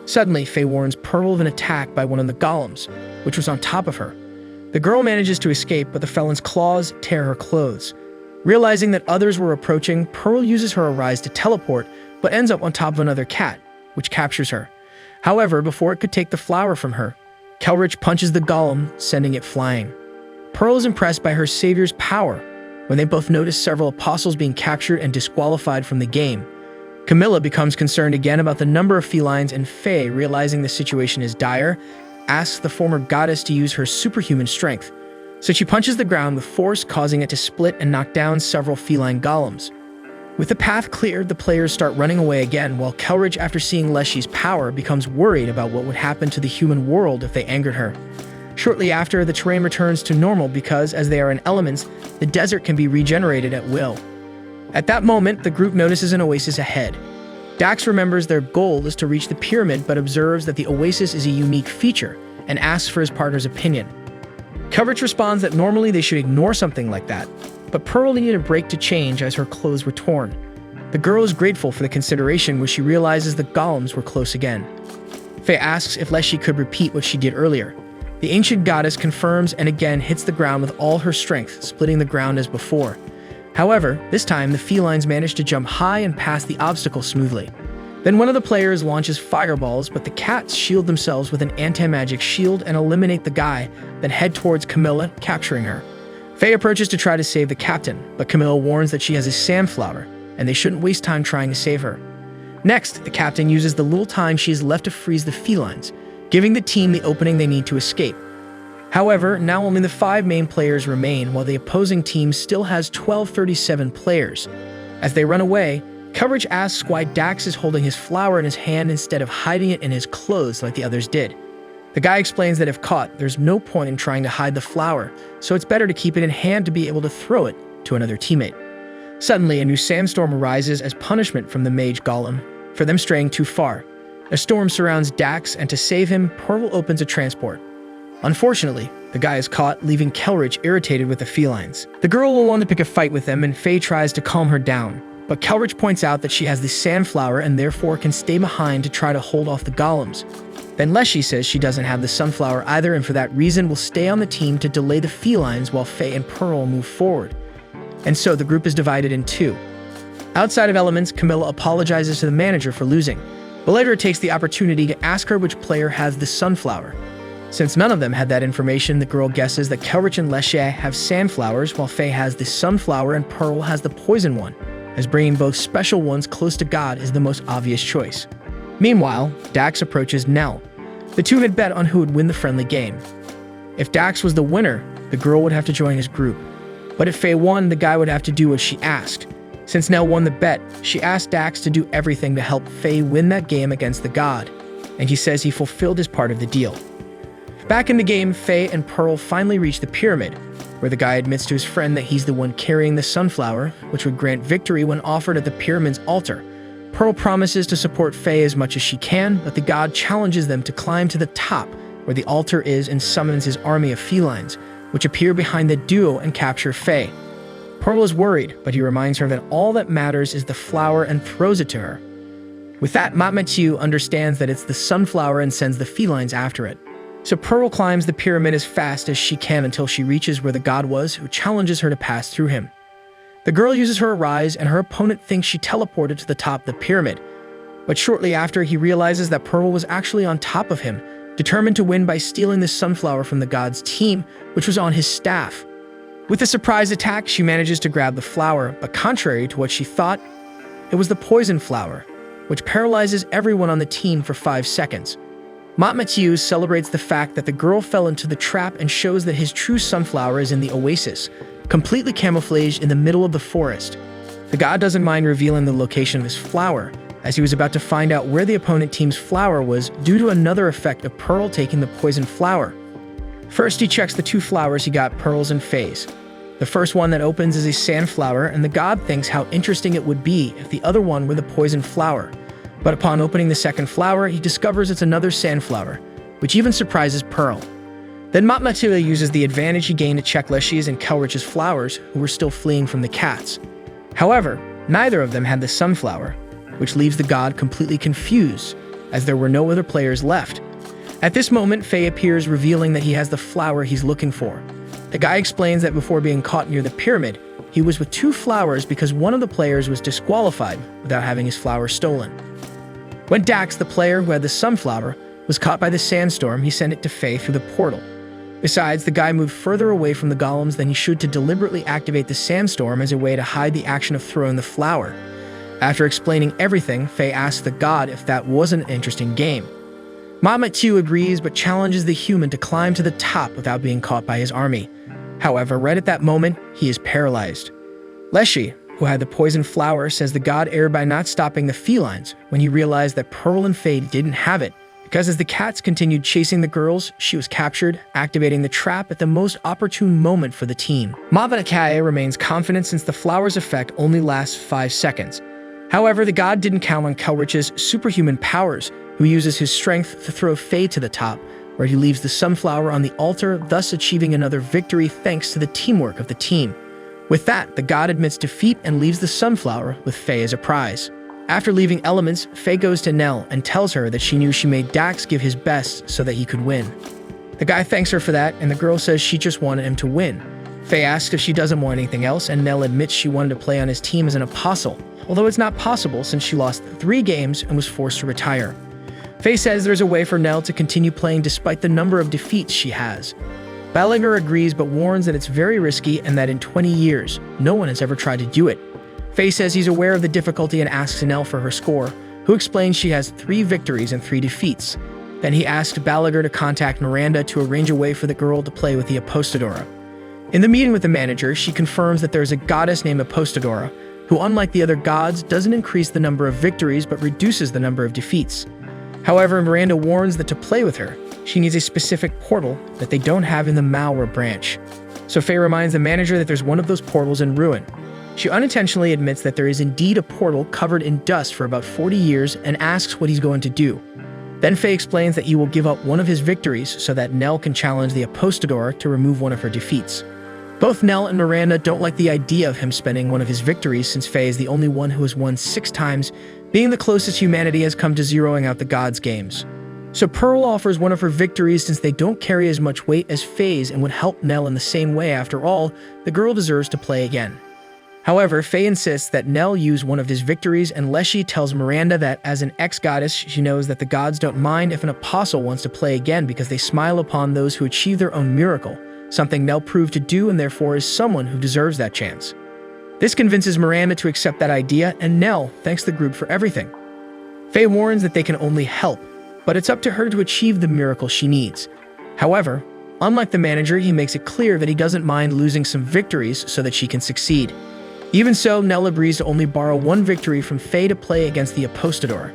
Suddenly, Faye warns Pearl of an attack by one of the golems, which was on top of her. The girl manages to escape, but the felon's claws tear her clothes. Realizing that others were approaching, Pearl uses her Arise to teleport, but ends up on top of another cat, which captures her. However, before it could take the flower from her, Kelrich punches the golem, sending it flying. Pearl is impressed by her savior's power when they both notice several apostles being captured and disqualified from the game. Camilla becomes concerned again about the number of felines, and Faye, realizing the situation is dire, asks the former goddess to use her superhuman strength. So she punches the ground with force, causing it to split and knock down several feline golems. With the path cleared, the players start running away again, while Kelrich, after seeing Leshy's power, becomes worried about what would happen to the human world if they angered her. Shortly after, the terrain returns to normal because, as they are in elements, the desert can be regenerated at will. At that moment, the group notices an oasis ahead. Dax remembers their goal is to reach the pyramid, but observes that the oasis is a unique feature and asks for his partner's opinion. Coverage responds that normally they should ignore something like that, but Pearl needed a break to change as her clothes were torn. The girl is grateful for the consideration when she realizes the golems were close again. Faye asks if Leshy could repeat what she did earlier. The ancient goddess confirms and again hits the ground with all her strength, splitting the ground as before. However, this time the felines manage to jump high and pass the obstacle smoothly. Then one of the players launches fireballs, but the cats shield themselves with an anti-magic shield and eliminate the guy, then head towards Camilla, capturing her. Faye approaches to try to save the captain, but Camilla warns that she has a sandflower, and they shouldn't waste time trying to save her. Next, the captain uses the little time she has left to freeze the felines, giving the team the opening they need to escape. However, now only the 5 main players remain, while the opposing team still has 1237 players. As they run away, Coverage asks why Dax is holding his flower in his hand instead of hiding it in his clothes like the others did. The guy explains that if caught, there's no point in trying to hide the flower, so it's better to keep it in hand to be able to throw it to another teammate. Suddenly, a new sandstorm arises as punishment from the mage golem for them straying too far. A storm surrounds Dax, and to save him, Pearl opens a transport. Unfortunately, the guy is caught, leaving Kelrich irritated with the felines. The girl will want to pick a fight with them, and Faye tries to calm her down. But Kelrich points out that she has the sandflower and therefore can stay behind to try to hold off the golems. Then Leshy says she doesn't have the sunflower either, and for that reason will stay on the team to delay the felines while Faye and Pearl move forward. And so the group is divided in two. Outside of elements, Camilla apologizes to the manager for losing. Beledra takes the opportunity to ask her which player has the sunflower. Since none of them had that information, the girl guesses that Kelrich and Leshy have sandflowers, while Faye has the sunflower and Pearl has the poison one, as bringing both special ones close to God is the most obvious choice. Meanwhile, Dax approaches Nell. The two had bet on who would win the friendly game. If Dax was the winner, the girl would have to join his group. But if Faye won, the guy would have to do what she asked. Since Nell won the bet, she asked Dax to do everything to help Faye win that game against the god, and he says he fulfilled his part of the deal. Back in the game, Faye and Pearl finally reach the pyramid. where the guy admits to his friend that he's the one carrying the sunflower, which would grant victory when offered at the pyramid's altar. Pearl promises to support Faye as much as she can, but the god challenges them to climb to the top, where the altar is, and summons his army of felines, which appear behind the duo and capture Faye. Pearl is worried, but he reminds her that all that matters is the flower and throws it to her. With that, Matmathieu understands that it's the sunflower and sends the felines after it. So Pearl climbs the pyramid as fast as she can until she reaches where the god was, who challenges her to pass through him. The girl uses her rise, and her opponent thinks she teleported to the top of the pyramid. But shortly after, he realizes that Pearl was actually on top of him, determined to win by stealing the sunflower from the god's team, which was on his staff. With a surprise attack, she manages to grab the flower, but contrary to what she thought, it was the poison flower, which paralyzes everyone on the team for 5 seconds. Matmathieu celebrates the fact that the girl fell into the trap and shows that his true sunflower is in the oasis, completely camouflaged in the middle of the forest. The god doesn't mind revealing the location of his flower, as he was about to find out where the opponent team's flower was due to another effect of Pearl taking the poison flower. First, he checks the 2 flowers he got, Pearl's and Faye's. The first one that opens is a sandflower, and the god thinks how interesting it would be if the other one were the poison flower. But upon opening the second flower, he discovers it's another sandflower, which even surprises Pearl. Then Matmathieu uses the advantage he gained to check Leschy's and Kelrich's flowers, who were still fleeing from the cats. However, neither of them had the sunflower, which leaves the god completely confused, as there were no other players left. At this moment, Faye appears, revealing that he has the flower he's looking for. The guy explains that before being caught near the pyramid, he was with 2 flowers because one of the players was disqualified without having his flower stolen. When Dax, the player who had the sunflower, was caught by the sandstorm, he sent it to Faye through the portal. Besides, the guy moved further away from the golems than he should to deliberately activate the sandstorm as a way to hide the action of throwing the flower. After explaining everything, Faye asks the god if that wasn't an interesting game. Matmathieu agrees, but challenges the human to climb to the top without being caught by his army. However, right at that moment, he is paralyzed. Leschy, who had the poison flower, says the god erred by not stopping the felines when he realized that Pearl and Faye didn't have it, because as the cats continued chasing the girls, she was captured, activating the trap at the most opportune moment for the team. Matmathieu remains confident since the flower's effect only lasts 5 seconds. However, the god didn't count on Kelrich's superhuman powers, who uses his strength to throw Faye to the top, where he leaves the sunflower on the altar, thus achieving another victory thanks to the teamwork of the team. With that, the god admits defeat and leaves the sunflower with Faye as a prize. After leaving Elements, Faye goes to Nell and tells her that she knew she made Dax give his best so that he could win. The guy thanks her for that, and the girl says she just wanted him to win. Faye asks if she doesn't want anything else, and Nell admits she wanted to play on his team as an apostle, although it's not possible since she lost 3 games and was forced to retire. Faye says there's a way for Nell to continue playing despite the number of defeats she has. Balaguer agrees but warns that it's very risky and that in 20 years, no one has ever tried to do it. Faye says he's aware of the difficulty and asks Nell for her score, who explains she has 3 victories and 3 defeats. Then he asks Balaguer to contact Miranda to arrange a way for the girl to play with the Apostadora. In the meeting with the manager, she confirms that there's a goddess named Apostadora, who unlike the other gods doesn't increase the number of victories but reduces the number of defeats. However, Miranda warns that to play with her, she needs a specific portal that they don't have in the Malware branch. So Faye reminds the manager that there's one of those portals in ruin. She unintentionally admits that there is indeed a portal covered in dust for about 40 years and asks what he's going to do. Then Faye explains that he will give up one of his victories so that Nell can challenge the Apostadora to remove one of her defeats. Both Nell and Miranda don't like the idea of him spending one of his victories since Faye is the only one who has won 6 times, being the closest humanity has come to zeroing out the gods' games. So Pearl offers one of her victories since they don't carry as much weight as Faye's and would help Nell in the same way. After all, the girl deserves to play again. However, Faye insists that Nell use one of his victories, and Leschy tells Miranda that as an ex-goddess, she knows that the gods don't mind if an apostle wants to play again because they smile upon those who achieve their own miracle, something Nell proved to do and therefore is someone who deserves that chance. This convinces Miranda to accept that idea, and Nell thanks the group for everything. Faye warns that they can only help, but it's up to her to achieve the miracle she needs. However, unlike the manager, he makes it clear that he doesn't mind losing some victories so that she can succeed. Even so, Nell agrees to only borrow 1 victory from Faye to play against the Apostador.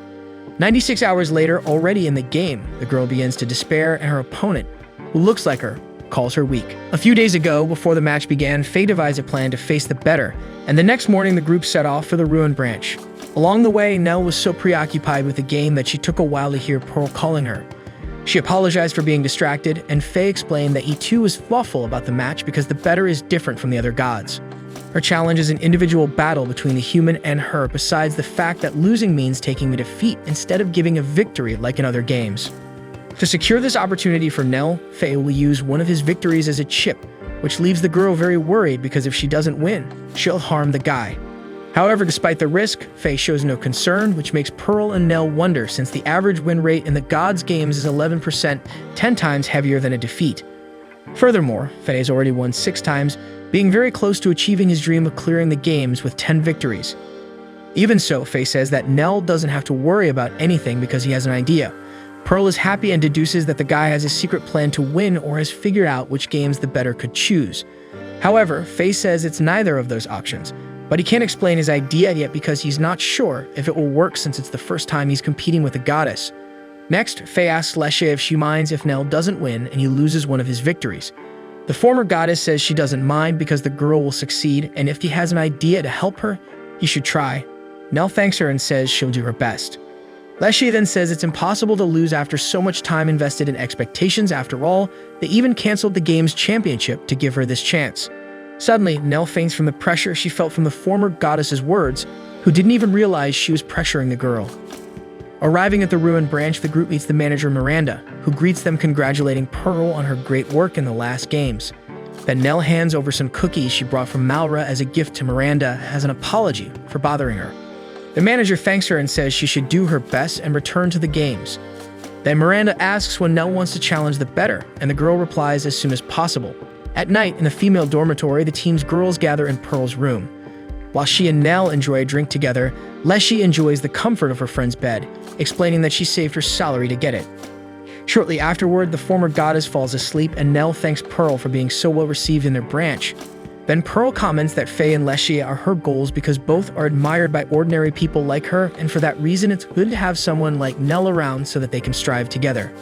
96 hours later, already in the game, the girl begins to despair, and her opponent, who looks like her, calls her weak. A few days ago, before the match began, Faye devised a plan to face the better, and the next morning the group set off for the ruined branch. Along the way, Nell was so preoccupied with the game that she took a while to hear Pearl calling her. She apologized for being distracted, and Faye explained that he too was thoughtful about the match because the better is different from the other gods. Her challenge is an individual battle between the human and her, besides the fact that losing means taking a defeat instead of giving a victory like in other games. To secure this opportunity for Nell, Faye will use one of his victories as a chip, which leaves the girl very worried because if she doesn't win, she'll harm the guy. However, despite the risk, Faye shows no concern, which makes Pearl and Nell wonder since the average win rate in the gods' games is 11%, 10 times heavier than a defeat. Furthermore, Faye has already won 6 times, being very close to achieving his dream of clearing the games with 10 victories. Even so, Faye says that Nell doesn't have to worry about anything because he has an idea. Pearl is happy and deduces that the guy has a secret plan to win or has figured out which games the better could choose. However, Faye says it's neither of those options, but he can't explain his idea yet because he's not sure if it will work since it's the first time he's competing with a goddess. Next, Faye asks Lesha if she minds if Nell doesn't win and he loses one of his victories. The former goddess says she doesn't mind because the girl will succeed, and if he has an idea to help her, he should try. Nell thanks her and says she'll do her best. Leshy then says it's impossible to lose after so much time invested in expectations. After all, they even canceled the game's championship to give her this chance. Suddenly, Nell faints from the pressure she felt from the former goddess's words, who didn't even realize she was pressuring the girl. Arriving at the ruined branch, the group meets the manager Miranda, who greets them congratulating Pearl on her great work in the last games. Then Nell hands over some cookies she brought from Malra as a gift to Miranda as an apology for bothering her. The manager thanks her and says she should do her best and return to the games. Then Miranda asks when Nell wants to challenge the better, and the girl replies as soon as possible. At night, in the female dormitory, the team's girls gather in Pearl's room. While she and Nell enjoy a drink together, Leshy enjoys the comfort of her friend's bed, explaining that she saved her salary to get it. Shortly afterward, the former goddess falls asleep and Nell thanks Pearl for being so well received in their branch. Then Pearl comments that Faye and Leshy are her goals because both are admired by ordinary people like her, and for that reason it's good to have someone like Nell around so that they can strive together.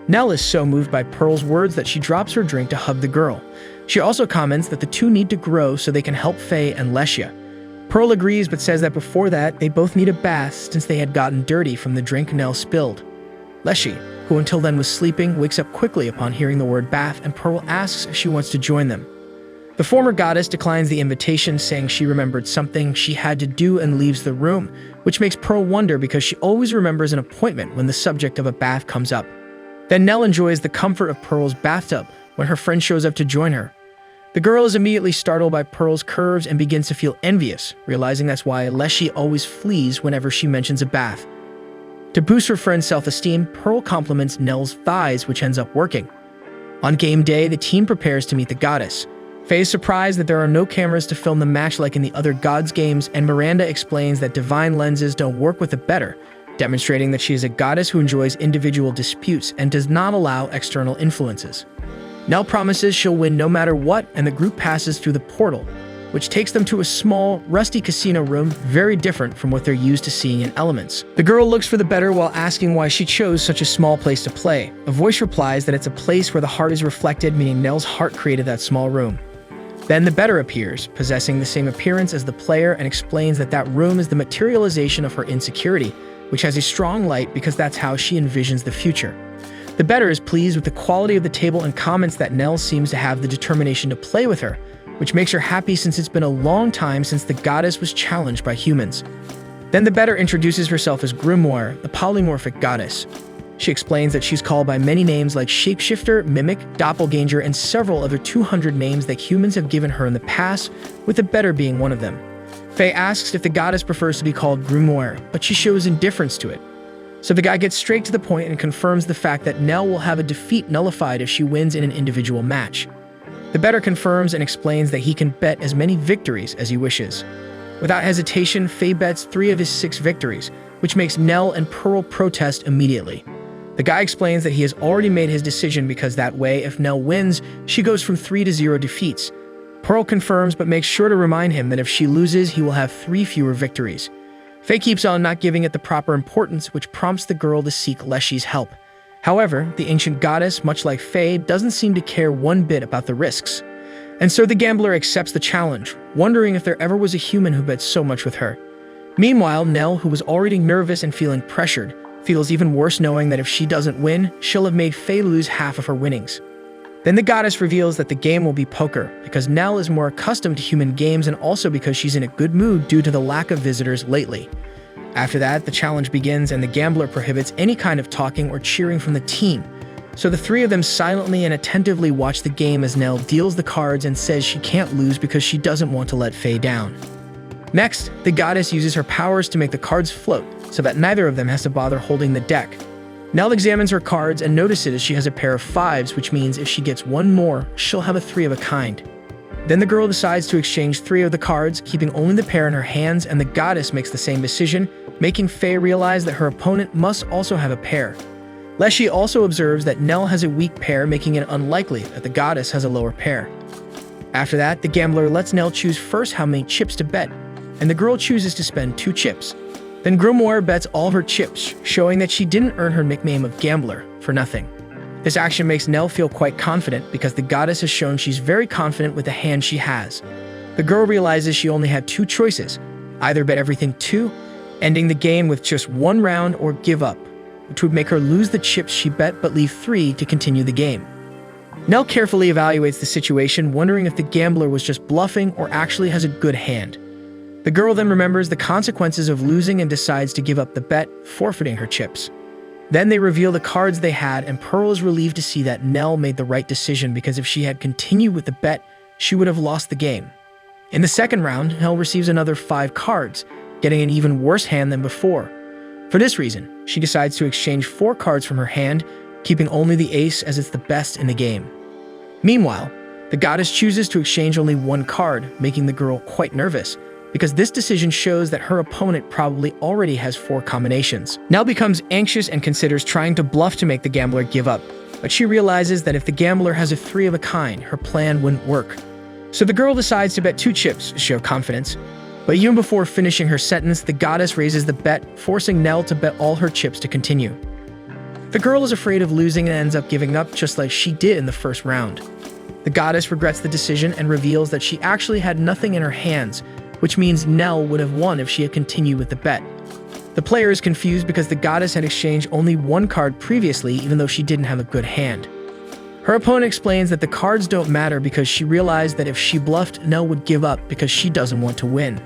Nell is so moved by Pearl's words that she drops her drink to hug the girl. She also comments that the two need to grow so they can help Faye and Lesha. Pearl agrees but says that before that, they both need a bath since they had gotten dirty from the drink Nell spilled. Leshy, who until then was sleeping, wakes up quickly upon hearing the word bath, and Pearl asks if she wants to join them. The former goddess declines the invitation, saying she remembered something she had to do and leaves the room, which makes Pearl wonder because she always remembers an appointment when the subject of a bath comes up. Then Nell enjoys the comfort of Pearl's bathtub when her friend shows up to join her. The girl is immediately startled by Pearl's curves and begins to feel envious, realizing that's why Leshy always flees whenever she mentions a bath. To boost her friend's self-esteem, Pearl compliments Nell's thighs, which ends up working. On game day, the team prepares to meet the goddess. Faye is surprised that there are no cameras to film the match like in the other gods' games, and Miranda explains that divine lenses don't work with the better, demonstrating that she is a goddess who enjoys individual disputes and does not allow external influences. Nell promises she'll win no matter what, and the group passes through the portal, which takes them to a small, rusty casino room very different from what they're used to seeing in Elements. The girl looks for the better while asking why she chose such a small place to play. A voice replies that it's a place where the heart is reflected, meaning Nell's heart created that small room. Then the better appears, possessing the same appearance as the player, and explains that that room is the materialization of her insecurity, which has a strong light because that's how she envisions the future. The better is pleased with the quality of the table and comments that Nell seems to have the determination to play with her, which makes her happy since it's been a long time since the goddess was challenged by humans. Then the better introduces herself as Grimoire, the polymorphic goddess. She explains that she's called by many names like Shapeshifter, Mimic, Doppelganger, and several other 200 names that humans have given her in the past, with the better being one of them. Faye asks if the goddess prefers to be called Grimoire, but she shows indifference to it. So the guy gets straight to the point and confirms the fact that Nell will have a defeat nullified if she wins in an individual match. The better confirms and explains that he can bet as many victories as he wishes. Without hesitation, Faye bets 3 of his 6 victories, which makes Nell and Pearl protest immediately. The guy explains that he has already made his decision because that way, if Nell wins, she goes from 3 to 0 defeats. Pearl confirms but makes sure to remind him that if she loses, he will have 3 fewer victories. Faye keeps on not giving it the proper importance, which prompts the girl to seek Leshy's help. However, the ancient goddess, much like Faye, doesn't seem to care one bit about the risks. And so the gambler accepts the challenge, wondering if there ever was a human who bet so much with her. Meanwhile, Nell, who was already nervous and feeling pressured, feels even worse knowing that if she doesn't win, she'll have made Faye lose half of her winnings. Then the goddess reveals that the game will be poker, because Nell is more accustomed to human games and also because she's in a good mood due to the lack of visitors lately. After that, the challenge begins and the gambler prohibits any kind of talking or cheering from the team. So the three of them silently and attentively watch the game as Nell deals the cards and says she can't lose because she doesn't want to let Faye down. Next, the goddess uses her powers to make the cards float, so that neither of them has to bother holding the deck. Nell examines her cards and notices she has a pair of fives, which means if she gets one more, she'll have a three of a kind. Then the girl decides to exchange three of the cards, keeping only the pair in her hands, and the goddess makes the same decision, making Faye realize that her opponent must also have a pair. Leshy also observes that Nell has a weak pair, making it unlikely that the goddess has a lower pair. After that, the gambler lets Nell choose first how many chips to bet, and the girl chooses to spend 2 chips. Then Grimoire bets all her chips, showing that she didn't earn her nickname of Gambler for nothing. This action makes Nell feel quite confident because the goddess has shown she's very confident with the hand she has. The girl realizes she only had 2 choices, either bet everything 2, ending the game with just 1 round, or give up, which would make her lose the chips she bet but leave 3 to continue the game. Nell carefully evaluates the situation, wondering if the gambler was just bluffing or actually has a good hand. The girl then remembers the consequences of losing and decides to give up the bet, forfeiting her chips. Then they reveal the cards they had, and Pearl is relieved to see that Nell made the right decision because if she had continued with the bet, she would have lost the game. In the second round, Nell receives another 5 cards, getting an even worse hand than before. For this reason, she decides to exchange 4 cards from her hand, keeping only the ace as it's the best in the game. Meanwhile, the goddess chooses to exchange only 1 card, making the girl quite nervous, because this decision shows that her opponent probably already has 4 combinations. Nell becomes anxious and considers trying to bluff to make the gambler give up, but she realizes that if the gambler has a 3 of a kind, her plan wouldn't work. So the girl decides to bet 2 chips to show confidence. But even before finishing her sentence, the goddess raises the bet, forcing Nell to bet all her chips to continue. The girl is afraid of losing and ends up giving up just like she did in the first round. The goddess regrets the decision and reveals that she actually had nothing in her hands, which means Nell would have won if she had continued with the bet. The player is confused because the goddess had exchanged only 1 card previously, even though she didn't have a good hand. Her opponent explains that the cards don't matter because she realized that if she bluffed, Nell would give up because she doesn't want to win.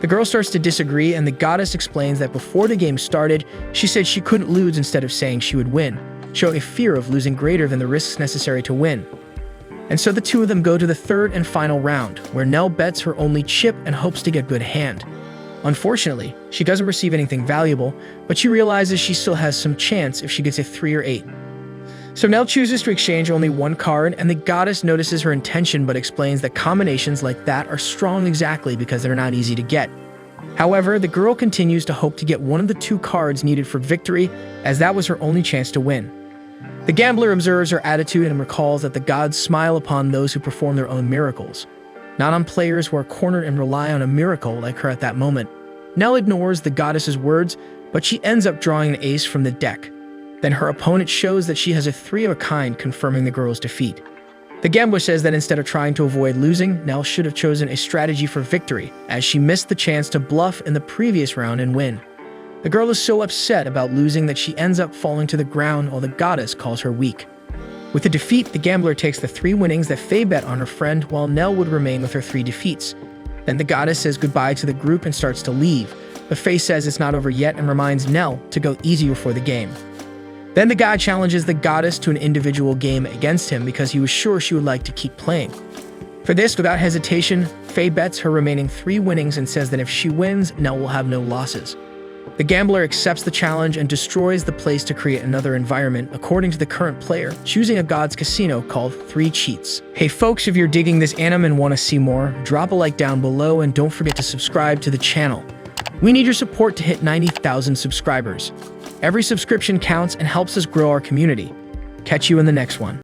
The girl starts to disagree, and the goddess explains that before the game started, she said she couldn't lose instead of saying she would win, showing a fear of losing greater than the risks necessary to win. And so the two of them go to the third and final round, where Nell bets her only chip and hopes to get good hand. Unfortunately, she doesn't receive anything valuable, but she realizes she still has some chance if she gets a 3 or 8. So Nell chooses to exchange only 1 card, and the goddess notices her intention but explains that combinations like that are strong exactly because they're not easy to get. However, the girl continues to hope to get one of the 2 cards needed for victory, as that was her only chance to win. The gambler observes her attitude and recalls that the gods smile upon those who perform their own miracles, not on players who are cornered and rely on a miracle like her at that moment. Nell ignores the goddess's words, but she ends up drawing an ace from the deck. Then her opponent shows that she has a 3 of a kind, confirming the girl's defeat. The gambler says that instead of trying to avoid losing, Nell should have chosen a strategy for victory, as she missed the chance to bluff in the previous round and win. The girl is so upset about losing that she ends up falling to the ground while the goddess calls her weak. With the defeat, the gambler takes the 3 winnings that Faye bet on her friend, while Nell would remain with her 3 defeats. Then the goddess says goodbye to the group and starts to leave, but Faye says it's not over yet and reminds Nell to go easy before the game. Then the guy challenges the goddess to an individual game against him because he was sure she would like to keep playing. For this, without hesitation, Faye bets her remaining 3 winnings and says that if she wins, Nell will have no losses. The gambler accepts the challenge and destroys the place to create another environment, according to the current player, choosing a god's casino called 3 Cheats. Hey folks, if you're digging this anime and want to see more, drop a like down below and don't forget to subscribe to the channel. We need your support to hit 90,000 subscribers. Every subscription counts and helps us grow our community. Catch you in the next one.